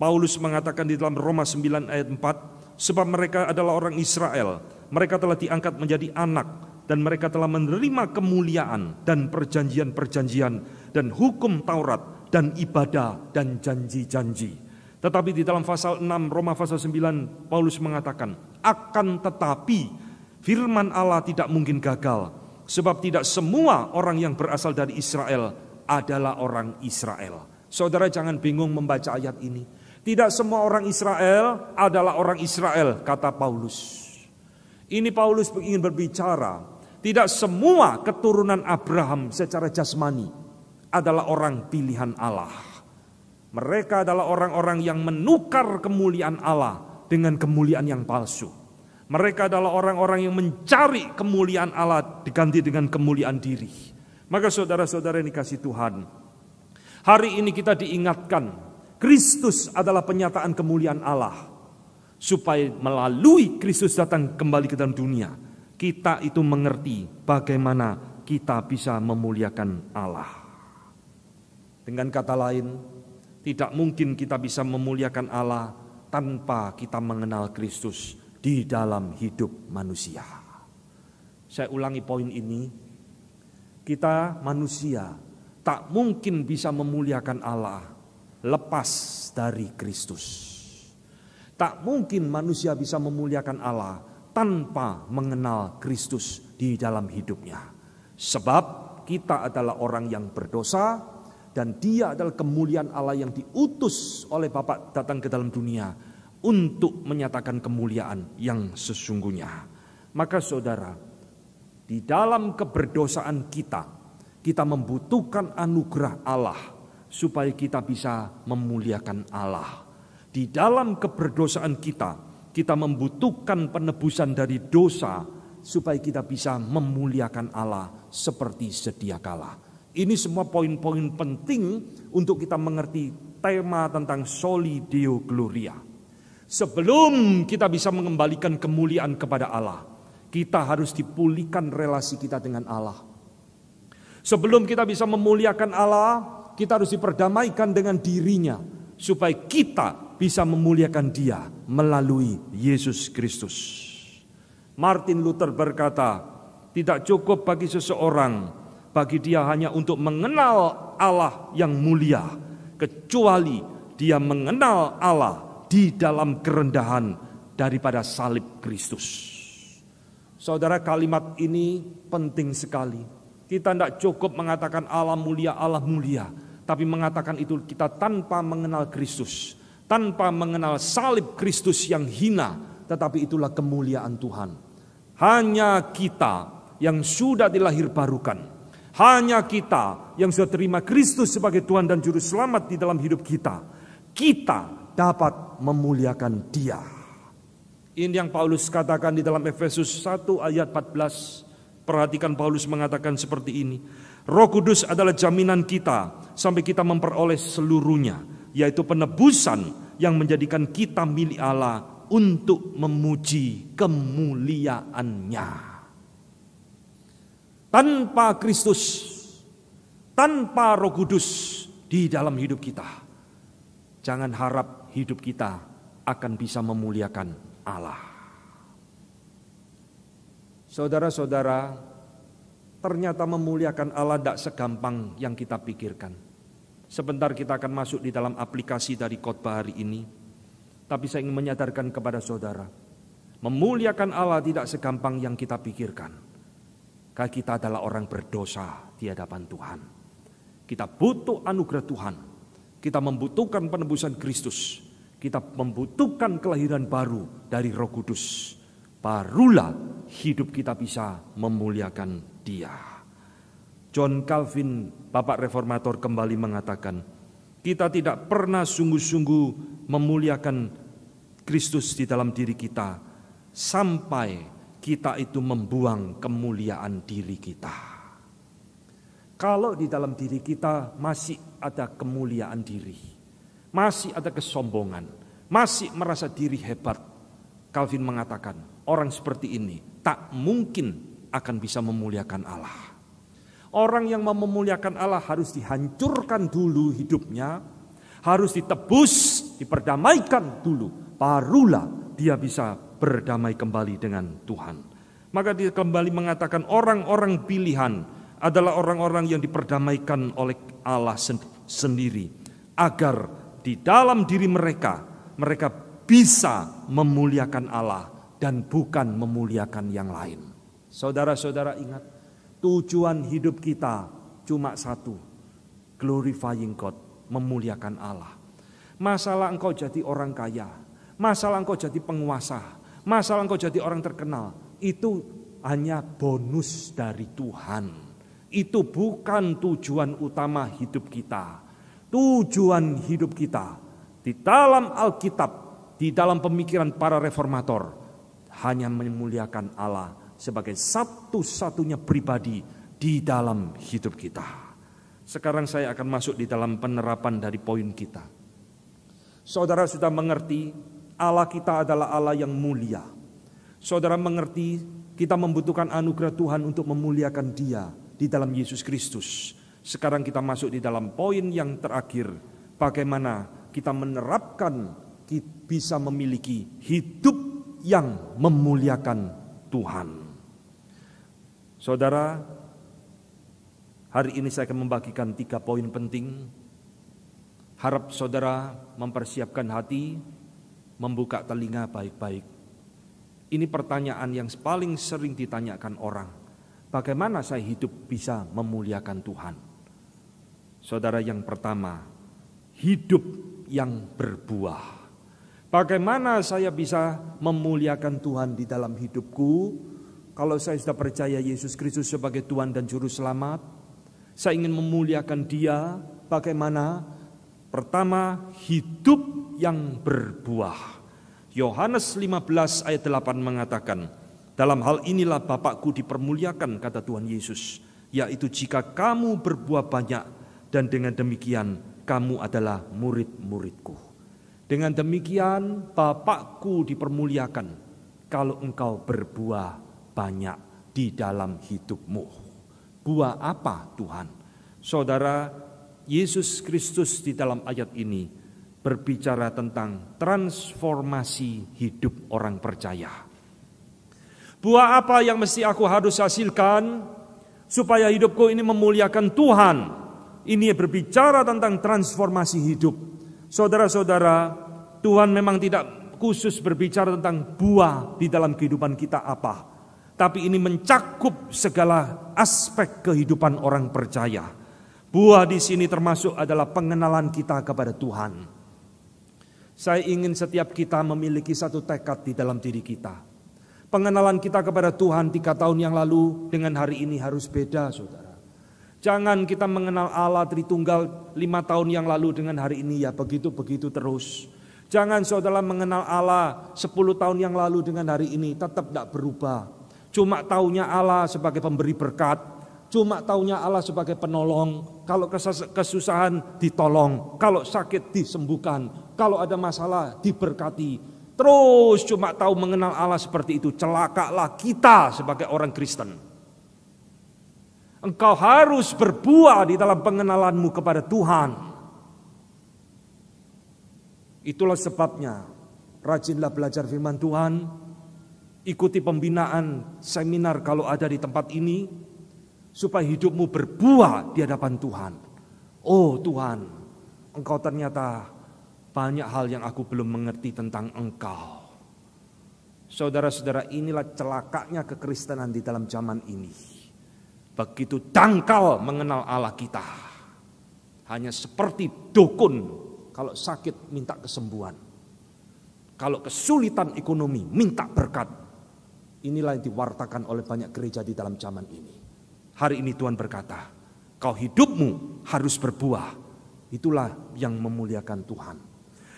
Paulus mengatakan di dalam Roma 9 ayat 4, sebab mereka adalah orang Israel, mereka telah diangkat menjadi anak, dan mereka telah menerima kemuliaan dan perjanjian-perjanjian dan hukum Taurat dan ibadah dan janji-janji. Tetapi di dalam pasal 6 Roma pasal 9 Paulus mengatakan, akan tetapi firman Allah tidak mungkin gagal, Sebab tidak semua orang yang berasal dari Israel adalah orang Israel. Saudara jangan bingung membaca ayat ini. Tidak semua orang Israel adalah orang Israel, kata Paulus. Ini Paulus ingin berbicara, tidak semua keturunan Abraham secara jasmani adalah orang pilihan Allah. Mereka adalah orang-orang yang menukar kemuliaan Allah dengan kemuliaan yang palsu. Mereka adalah orang-orang yang mencari kemuliaan Allah diganti dengan kemuliaan diri. Maka saudara-saudara yang dikasihi Tuhan, hari ini kita diingatkan, Kristus adalah penyataan kemuliaan Allah. Supaya melalui Kristus datang kembali ke dalam dunia, kita itu mengerti bagaimana kita bisa memuliakan Allah. Dengan kata lain, tidak mungkin kita bisa memuliakan Allah tanpa kita mengenal Kristus di dalam hidup manusia. Saya ulangi poin ini, kita manusia tak mungkin bisa memuliakan Allah lepas dari Kristus. Tak mungkin manusia bisa memuliakan Allah tanpa mengenal Kristus di dalam hidupnya. Sebab kita adalah orang yang berdosa dan Dia adalah kemuliaan Allah yang diutus oleh Bapa datang ke dalam dunia untuk menyatakan kemuliaan yang sesungguhnya. Maka saudara, di dalam keberdosaan kita membutuhkan anugerah Allah supaya kita bisa memuliakan Allah. Di dalam keberdosaan kita membutuhkan penebusan dari dosa supaya kita bisa memuliakan Allah seperti sedia kala. Ini semua poin-poin penting untuk kita mengerti tema tentang Soli Deo Gloria. Sebelum kita bisa mengembalikan kemuliaan kepada Allah, kita harus dipulihkan relasi kita dengan Allah. Sebelum kita bisa memuliakan Allah, kita harus diperdamaikan dengan dirinya, supaya kita bisa memuliakan Dia melalui Yesus Kristus. Martin Luther berkata, tidak cukup bagi seseorang, bagi dia hanya untuk mengenal Allah yang mulia, kecuali dia mengenal Allah di dalam kerendahan daripada salib Kristus. Saudara, kalimat ini penting sekali. Kita tidak cukup mengatakan Allah mulia, tapi mengatakan itu kita tanpa mengenal Kristus, tanpa mengenal salib Kristus yang hina, tetapi itulah kemuliaan Tuhan. Hanya kita yang sudah dilahir barukan, hanya kita yang sudah terima Kristus sebagai Tuhan dan Juru Selamat di dalam hidup kita dapat memuliakan Dia. Ini yang Paulus katakan di dalam Efesus 1 ayat 14. Perhatikan Paulus mengatakan seperti ini. Roh Kudus adalah jaminan kita sampai kita memperoleh seluruhnya, yaitu penebusan yang menjadikan kita milik Allah untuk memuji kemuliaan-Nya. Tanpa Kristus, tanpa Roh Kudus di dalam hidup kita, jangan harap hidup kita akan bisa memuliakan Allah. Saudara-saudara, ternyata memuliakan Allah tidak segampang yang kita pikirkan. Sebentar kita akan masuk di dalam aplikasi dari khotbah hari ini. Tapi saya ingin menyadarkan kepada saudara, memuliakan Allah tidak segampang yang kita pikirkan. Karena kita adalah orang berdosa di hadapan Tuhan. Kita butuh anugerah Tuhan. Kita membutuhkan penebusan Kristus. Kita membutuhkan kelahiran baru dari Roh Kudus. Barulah hidup kita bisa memuliakan Dia. John Calvin, Bapak Reformator, kembali mengatakan, kita tidak pernah sungguh-sungguh memuliakan Kristus di dalam diri kita sampai kita itu membuang kemuliaan diri kita. Kalau di dalam diri kita masih ada kemuliaan diri, masih ada kesombongan, masih merasa diri hebat, Calvin mengatakan orang seperti ini tak mungkin akan bisa memuliakan Allah. Orang yang mau memuliakan Allah harus dihancurkan dulu hidupnya, harus ditebus, diperdamaikan dulu, barulah dia bisa berdamai kembali dengan Tuhan. Maka dia kembali mengatakan orang-orang pilihan adalah orang-orang yang diperdamaikan oleh Allah sendiri, agar di dalam diri mereka bisa memuliakan Allah dan bukan memuliakan yang lain. Saudara-saudara ingat, Tujuan hidup kita cuma satu, glorifying God, memuliakan Allah. Masalah engkau jadi orang kaya, masalah engkau jadi penguasa, masalah engkau jadi orang terkenal, itu hanya bonus dari Tuhan. Itu bukan tujuan utama hidup kita. Tujuan hidup kita di dalam Alkitab, di dalam pemikiran para reformator, hanya memuliakan Allah sebagai satu-satunya pribadi di dalam hidup kita. Sekarang saya akan masuk di dalam penerapan dari poin kita. Saudara sudah mengerti Allah kita adalah Allah yang mulia. Saudara mengerti kita membutuhkan anugerah Tuhan untuk memuliakan Dia di dalam Yesus Kristus. Sekarang kita masuk di dalam poin yang terakhir. Bagaimana kita menerapkan, bisa memiliki hidup yang memuliakan Tuhan. Saudara, hari ini saya akan membagikan 3 poin penting. Harap saudara mempersiapkan hati, membuka telinga baik-baik. Ini pertanyaan yang paling sering ditanyakan orang. Bagaimana saya hidup bisa memuliakan Tuhan? Saudara, yang pertama, hidup yang berbuah. Bagaimana saya bisa memuliakan Tuhan di dalam hidupku? Kalau saya sudah percaya Yesus Kristus sebagai Tuhan dan Juru Selamat, saya ingin memuliakan Dia. Bagaimana? Pertama, hidup yang berbuah. Yohanes 15 ayat 8 mengatakan, dalam hal inilah Bapakku dipermuliakan, kata Tuhan Yesus, yaitu jika kamu berbuah banyak, dan dengan demikian kamu adalah murid-muridku. Dengan demikian Bapakku dipermuliakan kalau engkau berbuah banyak di dalam hidupmu. Buah apa Tuhan? Saudara, Yesus Kristus di dalam ayat ini berbicara tentang transformasi hidup orang percaya. Buah apa yang mesti aku harus hasilkan supaya hidupku ini memuliakan Tuhan? Ini berbicara tentang transformasi hidup. Saudara-saudara, Tuhan memang tidak khusus berbicara tentang buah di dalam kehidupan kita apa, tapi ini mencakup segala aspek kehidupan orang percaya. Buah di sini termasuk adalah pengenalan kita kepada Tuhan. Saya ingin setiap kita memiliki satu tekad di dalam diri kita. Pengenalan kita kepada Tuhan 3 tahun yang lalu dengan hari ini harus beda, saudara. Jangan kita mengenal Allah Tritunggal 5 tahun yang lalu dengan hari ini ya begitu-begitu terus. Jangan saudara mengenal Allah 10 tahun yang lalu dengan hari ini tetap tidak berubah. Cuma taunya Allah sebagai pemberi berkat. Cuma taunya Allah sebagai penolong. Kalau kesusahan ditolong, kalau sakit disembuhkan, kalau ada masalah diberkati. Terus cuma tahu mengenal Allah seperti itu. Celakalah kita sebagai orang Kristen. Engkau harus berbuah di dalam pengenalanmu kepada Tuhan. Itulah sebabnya rajinlah belajar firman Tuhan. Ikuti pembinaan seminar kalau ada di tempat ini, supaya hidupmu berbuah di hadapan Tuhan. Oh Tuhan, Engkau ternyata banyak hal yang aku belum mengerti tentang Engkau. Saudara-saudara, inilah celakanya kekristenan di dalam zaman ini. Begitu dangkal mengenal Allah kita. Hanya seperti dukun, kalau sakit minta kesembuhan. Kalau kesulitan ekonomi minta berkat. Inilah yang diwartakan oleh banyak gereja di dalam zaman ini. Hari ini Tuhan berkata, kau hidupmu harus berbuah. Itulah yang memuliakan Tuhan.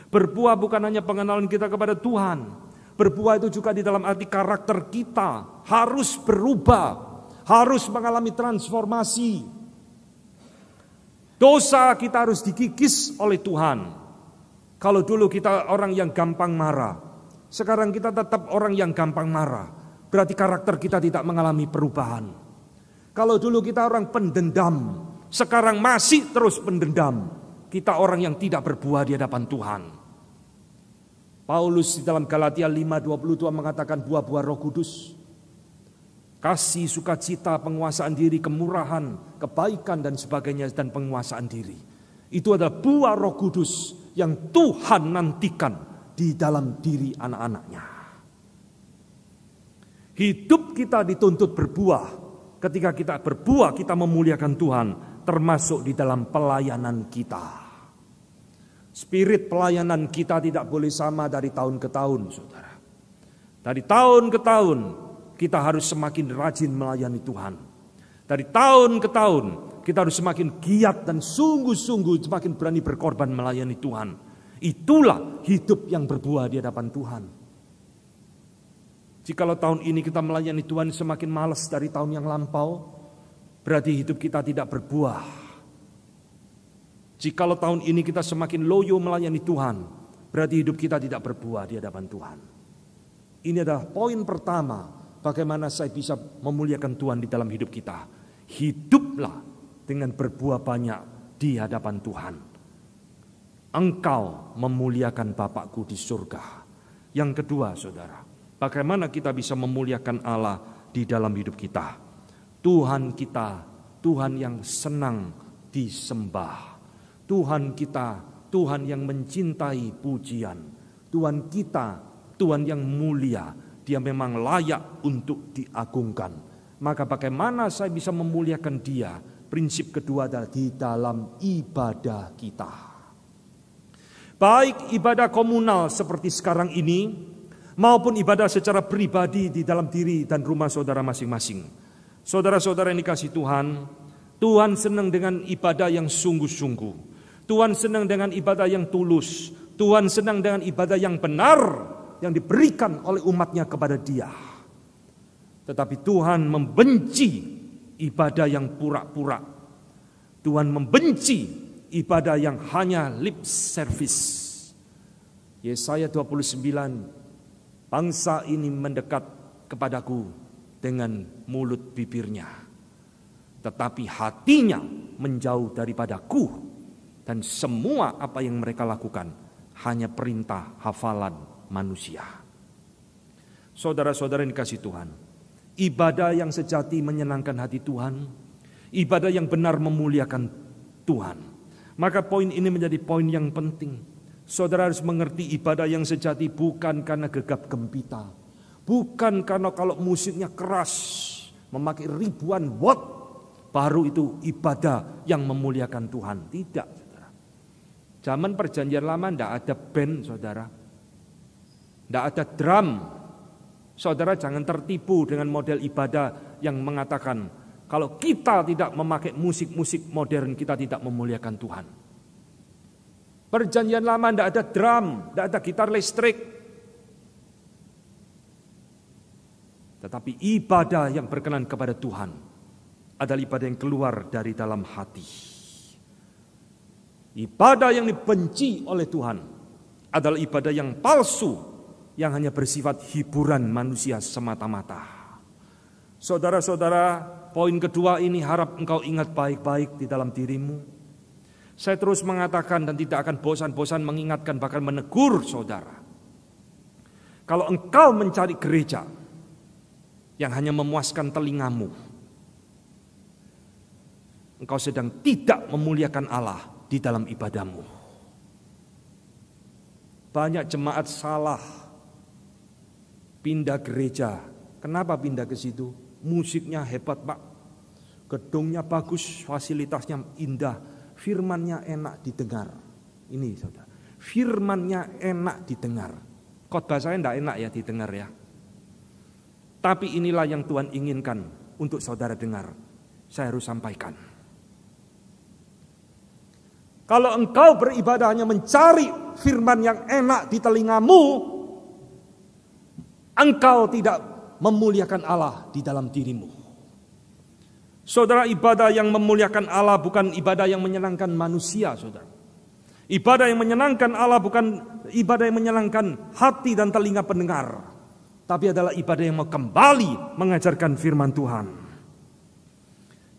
Berbuah bukan hanya pengenalan kita kepada Tuhan. Berbuah itu juga di dalam arti karakter kita harus berubah. Harus mengalami transformasi. Dosa kita harus dikikis oleh Tuhan. Kalau dulu kita orang yang gampang marah, sekarang kita tetap orang yang gampang marah. Berarti karakter kita tidak mengalami perubahan. Kalau dulu kita orang pendendam, sekarang masih terus pendendam. Kita orang yang tidak berbuah di hadapan Tuhan. Paulus di dalam Galatia 5:22 mengatakan buah-buah Roh Kudus. Kasih, sukacita, penguasaan diri, kemurahan, kebaikan dan sebagainya, dan penguasaan diri. Itu adalah buah Roh Kudus yang Tuhan nantikan di dalam diri anak-anaknya. Hidup kita dituntut berbuah. Ketika kita berbuah, kita memuliakan Tuhan, termasuk di dalam pelayanan kita. Spirit pelayanan kita tidak boleh sama dari tahun ke tahun, saudara. Dari tahun ke tahun, kita harus semakin rajin melayani Tuhan. Dari tahun ke tahun, kita harus semakin giat dan sungguh-sungguh semakin berani berkorban melayani Tuhan. Itulah hidup yang berbuah di hadapan Tuhan. Jikalau tahun ini kita melayani Tuhan semakin malas dari tahun yang lampau, berarti hidup kita tidak berbuah. Jikalau tahun ini kita semakin loyo melayani Tuhan, berarti hidup kita tidak berbuah di hadapan Tuhan. Ini adalah poin pertama, bagaimana saya bisa memuliakan Tuhan di dalam hidup kita. Hiduplah dengan berbuah banyak di hadapan Tuhan. Engkau memuliakan Bapakku di surga. Yang kedua, saudara, bagaimana kita bisa memuliakan Allah di dalam hidup kita? Tuhan kita, Tuhan yang senang disembah. Tuhan kita, Tuhan yang mencintai pujian. Tuhan kita, Tuhan yang mulia. Dia memang layak untuk diagungkan. Maka bagaimana saya bisa memuliakan Dia? Prinsip kedua adalah di dalam ibadah kita. Baik ibadah komunal seperti sekarang ini, maupun ibadah secara pribadi di dalam diri dan rumah saudara masing-masing. Saudara-saudara yang dikasihi Tuhan, Tuhan senang dengan ibadah yang sungguh-sungguh. Tuhan senang dengan ibadah yang tulus. Tuhan senang dengan ibadah yang benar yang diberikan oleh umatnya kepada Dia. Tetapi Tuhan membenci ibadah yang pura-pura. Tuhan membenci ibadah yang hanya lip service. Yesaya 29, bangsa ini mendekat kepadaku dengan mulut bibirnya, tetapi hatinya menjauh daripadaku. Dan semua apa yang mereka lakukan hanya perintah hafalan manusia. Saudara-saudara yang dikasihi Tuhan, ibadah yang sejati menyenangkan hati Tuhan, ibadah yang benar memuliakan Tuhan. Maka poin ini menjadi poin yang penting. Saudara harus mengerti ibadah yang sejati bukan karena gegap gempita, bukan karena kalau musiknya keras, memakai ribuan watt, baru itu ibadah yang memuliakan Tuhan. Tidak, saudara. Zaman perjanjian lama tidak ada band, saudara. Tidak ada drum. Saudara jangan tertipu dengan model ibadah yang mengatakan kalau kita tidak memakai musik-musik modern, kita tidak memuliakan Tuhan. Perjanjian lama tidak ada drum, tidak ada gitar listrik. Tetapi ibadah yang berkenan kepada Tuhan adalah ibadah yang keluar dari dalam hati. Ibadah yang dibenci oleh Tuhan adalah ibadah yang palsu, yang hanya bersifat hiburan manusia semata-mata. Saudara-saudara, poin kedua ini harap engkau ingat baik-baik di dalam dirimu. Saya terus mengatakan dan tidak akan bosan-bosan mengingatkan, bahkan menegur saudara. Kalau engkau mencari gereja yang hanya memuaskan telingamu, engkau sedang tidak memuliakan Allah di dalam ibadahmu. Banyak jemaat salah pindah gereja. Kenapa pindah ke situ? Musiknya hebat, Pak. Gedungnya bagus, fasilitasnya indah, firmannya enak didengar. Ini saudara, firmannya enak didengar. Khotbah saya tidak enak ya didengar ya. Tapi inilah yang Tuhan inginkan untuk saudara dengar. Saya harus sampaikan. Kalau engkau beribadah hanya mencari firman yang enak di telingamu, engkau tidak memuliakan Allah di dalam dirimu. Saudara, ibadah yang memuliakan Allah bukan ibadah yang menyenangkan manusia, saudara. Ibadah yang menyenangkan Allah bukan ibadah yang menyenangkan hati dan telinga pendengar, tapi adalah ibadah yang mau kembali mengajarkan firman Tuhan.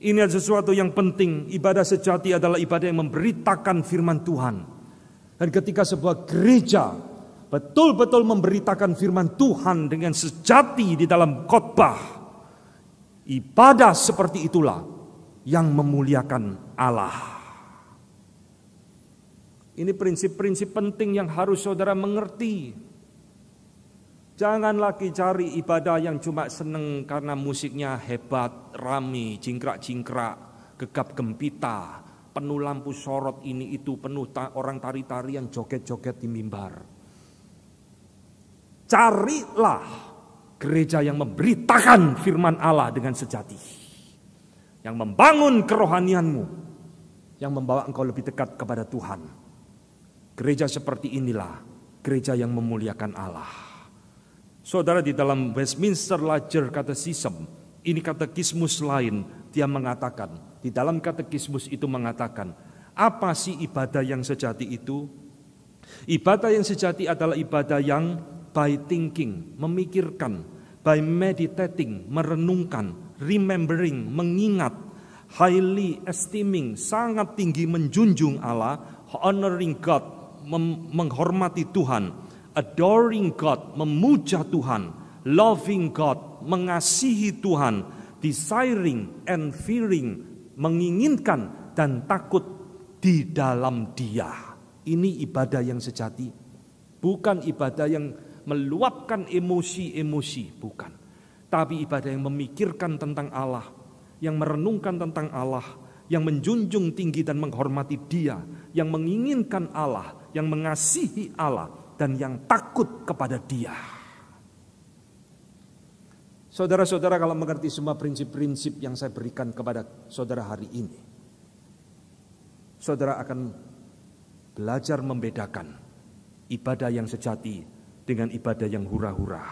Ini adalah sesuatu yang penting. Ibadah sejati adalah ibadah yang memberitakan firman Tuhan. Dan ketika sebuah gereja betul-betul memberitakan firman Tuhan dengan sejati di dalam khotbah, ibadah seperti itulah yang memuliakan Allah. Ini prinsip-prinsip penting yang harus saudara mengerti. Jangan lagi cari ibadah yang cuma seneng karena musiknya hebat, rame, jingkrak-jingkrak, gegap gempita, penuh lampu sorot ini itu, penuh orang tari-tarian joget-joget di mimbar. Carilah gereja yang memberitakan firman Allah dengan sejati, yang membangun kerohanianmu, yang membawa engkau lebih dekat kepada Tuhan. Gereja seperti inilah gereja yang memuliakan Allah. Saudara, di dalam Westminster Larger Catechism, ini katekismus lain, dia mengatakan, di dalam katekismus itu mengatakan, apa sih ibadah yang sejati itu? Ibadah yang sejati adalah ibadah yang by thinking, memikirkan, by meditating, merenungkan, remembering, mengingat, highly esteeming, sangat tinggi menjunjung Allah, honoring God, menghormati Tuhan, adoring God, memuja Tuhan, loving God, mengasihi Tuhan, desiring and fearing, menginginkan dan takut di dalam Dia. Ini ibadah yang sejati, bukan ibadah yang meluapkan emosi-emosi, bukan. Tapi ibadah yang memikirkan tentang Allah, yang merenungkan tentang Allah, yang menjunjung tinggi dan menghormati Dia, yang menginginkan Allah, yang mengasihi Allah, dan yang takut kepada Dia. Saudara-saudara, kalau mengerti semua prinsip-prinsip yang saya berikan kepada saudara hari ini, saudara akan belajar membedakan ibadah yang sejati dengan ibadah yang hura-hura.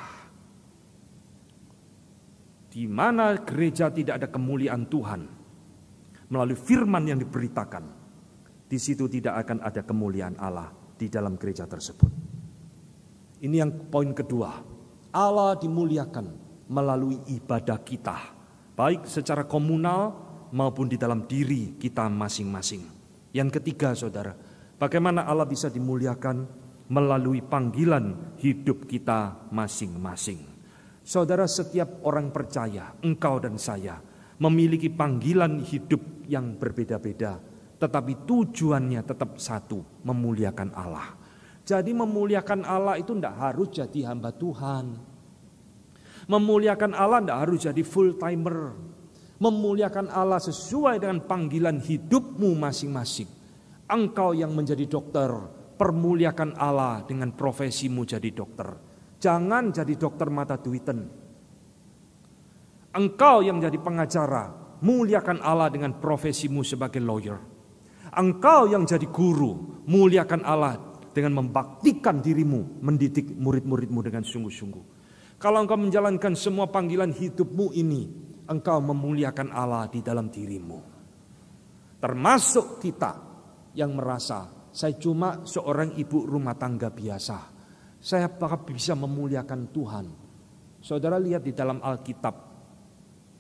Di mana gereja tidak ada kemuliaan Tuhan melalui firman yang diberitakan, di situ tidak akan ada kemuliaan Allah di dalam gereja tersebut. Ini yang poin kedua. Allah dimuliakan melalui ibadah kita, baik secara komunal maupun di dalam diri kita masing-masing. Yang ketiga, saudara, bagaimana Allah bisa dimuliakan melalui panggilan hidup kita masing-masing. Saudara, setiap orang percaya, engkau dan saya, memiliki panggilan hidup yang berbeda-beda, tetapi tujuannya tetap satu, memuliakan Allah. Jadi memuliakan Allah itu tidak harus jadi hamba Tuhan. Memuliakan Allah tidak harus jadi full timer. Memuliakan Allah sesuai dengan panggilan hidupmu masing-masing. Engkau yang menjadi dokter, permuliakan Allah dengan profesimu jadi dokter. Jangan jadi dokter mata duiten. Engkau yang jadi pengacara, muliakan Allah dengan profesimu sebagai lawyer. Engkau yang jadi guru, muliakan Allah dengan membaktikan dirimu, mendidik murid-muridmu dengan sungguh-sungguh. Kalau engkau menjalankan semua panggilan hidupmu ini, engkau memuliakan Allah di dalam dirimu. Termasuk kita yang merasa, saya cuma seorang ibu rumah tangga biasa, saya apakah bisa memuliakan Tuhan? Saudara lihat di dalam Alkitab,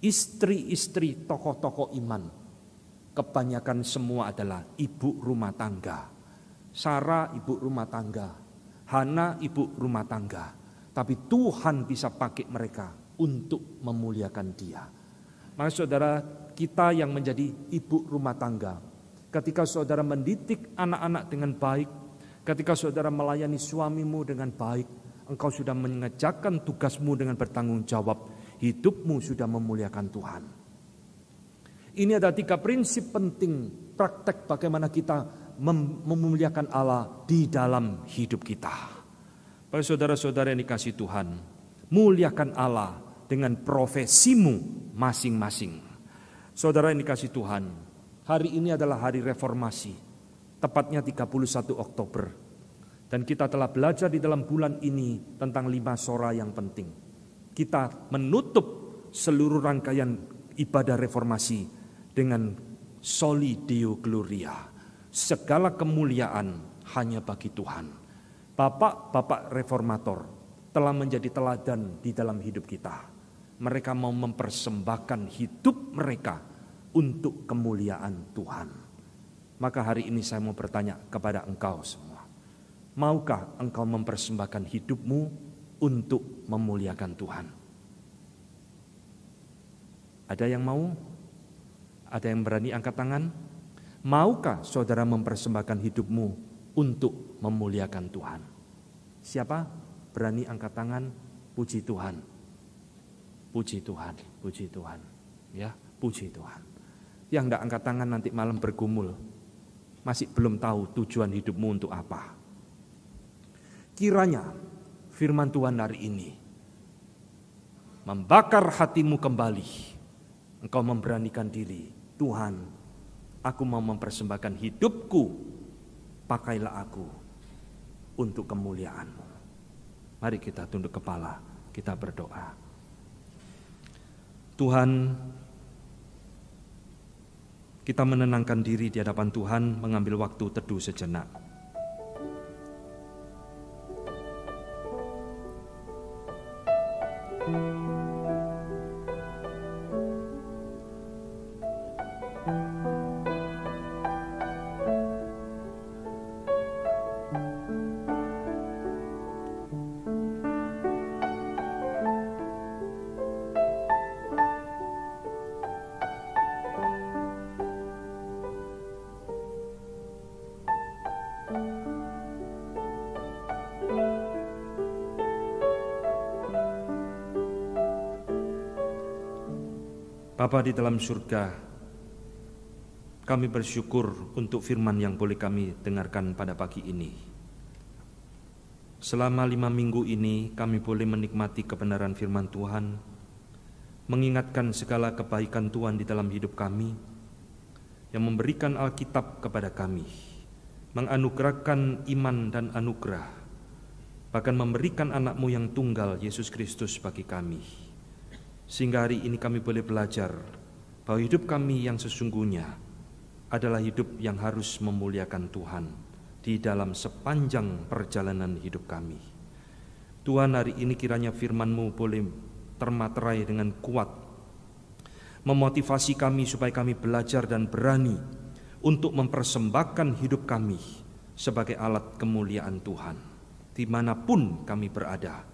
istri-istri tokoh-tokoh iman, kebanyakan semua adalah ibu rumah tangga. Sarah ibu rumah tangga, Hana ibu rumah tangga, tapi Tuhan bisa pakai mereka untuk memuliakan Dia. Maka saudara, kita yang menjadi ibu rumah tangga, ketika saudara mendidik anak-anak dengan baik, ketika saudara melayani suamimu dengan baik, engkau sudah mengerjakan tugasmu dengan bertanggung jawab, hidupmu sudah memuliakan Tuhan. Ini ada 3 prinsip penting praktek bagaimana kita memuliakan Allah di dalam hidup kita. Para saudara-saudara yang dikasihi Tuhan, muliakan Allah dengan profesimu masing-masing. Saudara yang dikasihi Tuhan, hari ini adalah hari reformasi, tepatnya 31 Oktober. Dan kita telah belajar di dalam bulan ini tentang 5 sora yang penting. Kita menutup seluruh rangkaian ibadah reformasi dengan Soli Deo Gloria. Segala kemuliaan hanya bagi Tuhan. Bapak-bapak reformator telah menjadi teladan di dalam hidup kita. Mereka mau mempersembahkan hidup mereka untuk kemuliaan Tuhan. Maka hari ini saya mau bertanya kepada engkau semua. Maukah engkau mempersembahkan hidupmu untuk memuliakan Tuhan? Ada yang mau? Ada yang berani angkat tangan? Maukah saudara mempersembahkan hidupmu untuk memuliakan Tuhan? Siapa berani angkat tangan? Puji Tuhan. Puji Tuhan, puji Tuhan. Ya, puji Tuhan. Yang tidak angkat tangan nanti malam bergumul, masih belum tahu tujuan hidupmu untuk apa. Kiranya firman Tuhan hari ini membakar hatimu kembali. Engkau memberanikan diri, Tuhan, aku mau mempersembahkan hidupku, pakailah aku untuk kemuliaan-Mu. Mari kita tunduk kepala, kita berdoa. Tuhan, kita menenangkan diri di hadapan Tuhan, mengambil waktu teduh sejenak. Bapa di dalam surga, kami bersyukur untuk firman yang boleh kami dengarkan pada pagi ini. Selama 5 minggu ini kami boleh menikmati kebenaran firman Tuhan, mengingatkan segala kebaikan Tuhan di dalam hidup kami, yang memberikan Alkitab kepada kami, menganugerahkan iman dan anugerah, bahkan memberikan anak-Mu yang tunggal, Yesus Kristus, bagi kami. Sehingga hari ini kami boleh belajar bahwa hidup kami yang sesungguhnya adalah hidup yang harus memuliakan Tuhan di dalam sepanjang perjalanan hidup kami. Tuhan, hari ini kiranya firman-Mu boleh termaterai dengan kuat, memotivasi kami supaya kami belajar dan berani untuk mempersembahkan hidup kami sebagai alat kemuliaan Tuhan, dimanapun kami berada,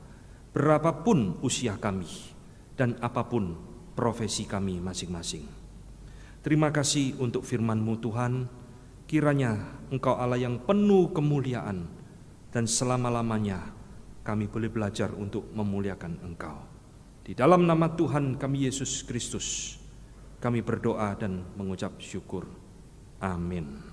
berapapun usia kami, dan apapun profesi kami masing-masing. Terima kasih untuk firman-Mu Tuhan, kiranya Engkau Allah yang penuh kemuliaan, dan selama-lamanya kami boleh belajar untuk memuliakan Engkau. Di dalam nama Tuhan kami Yesus Kristus, kami berdoa dan mengucap syukur. Amin.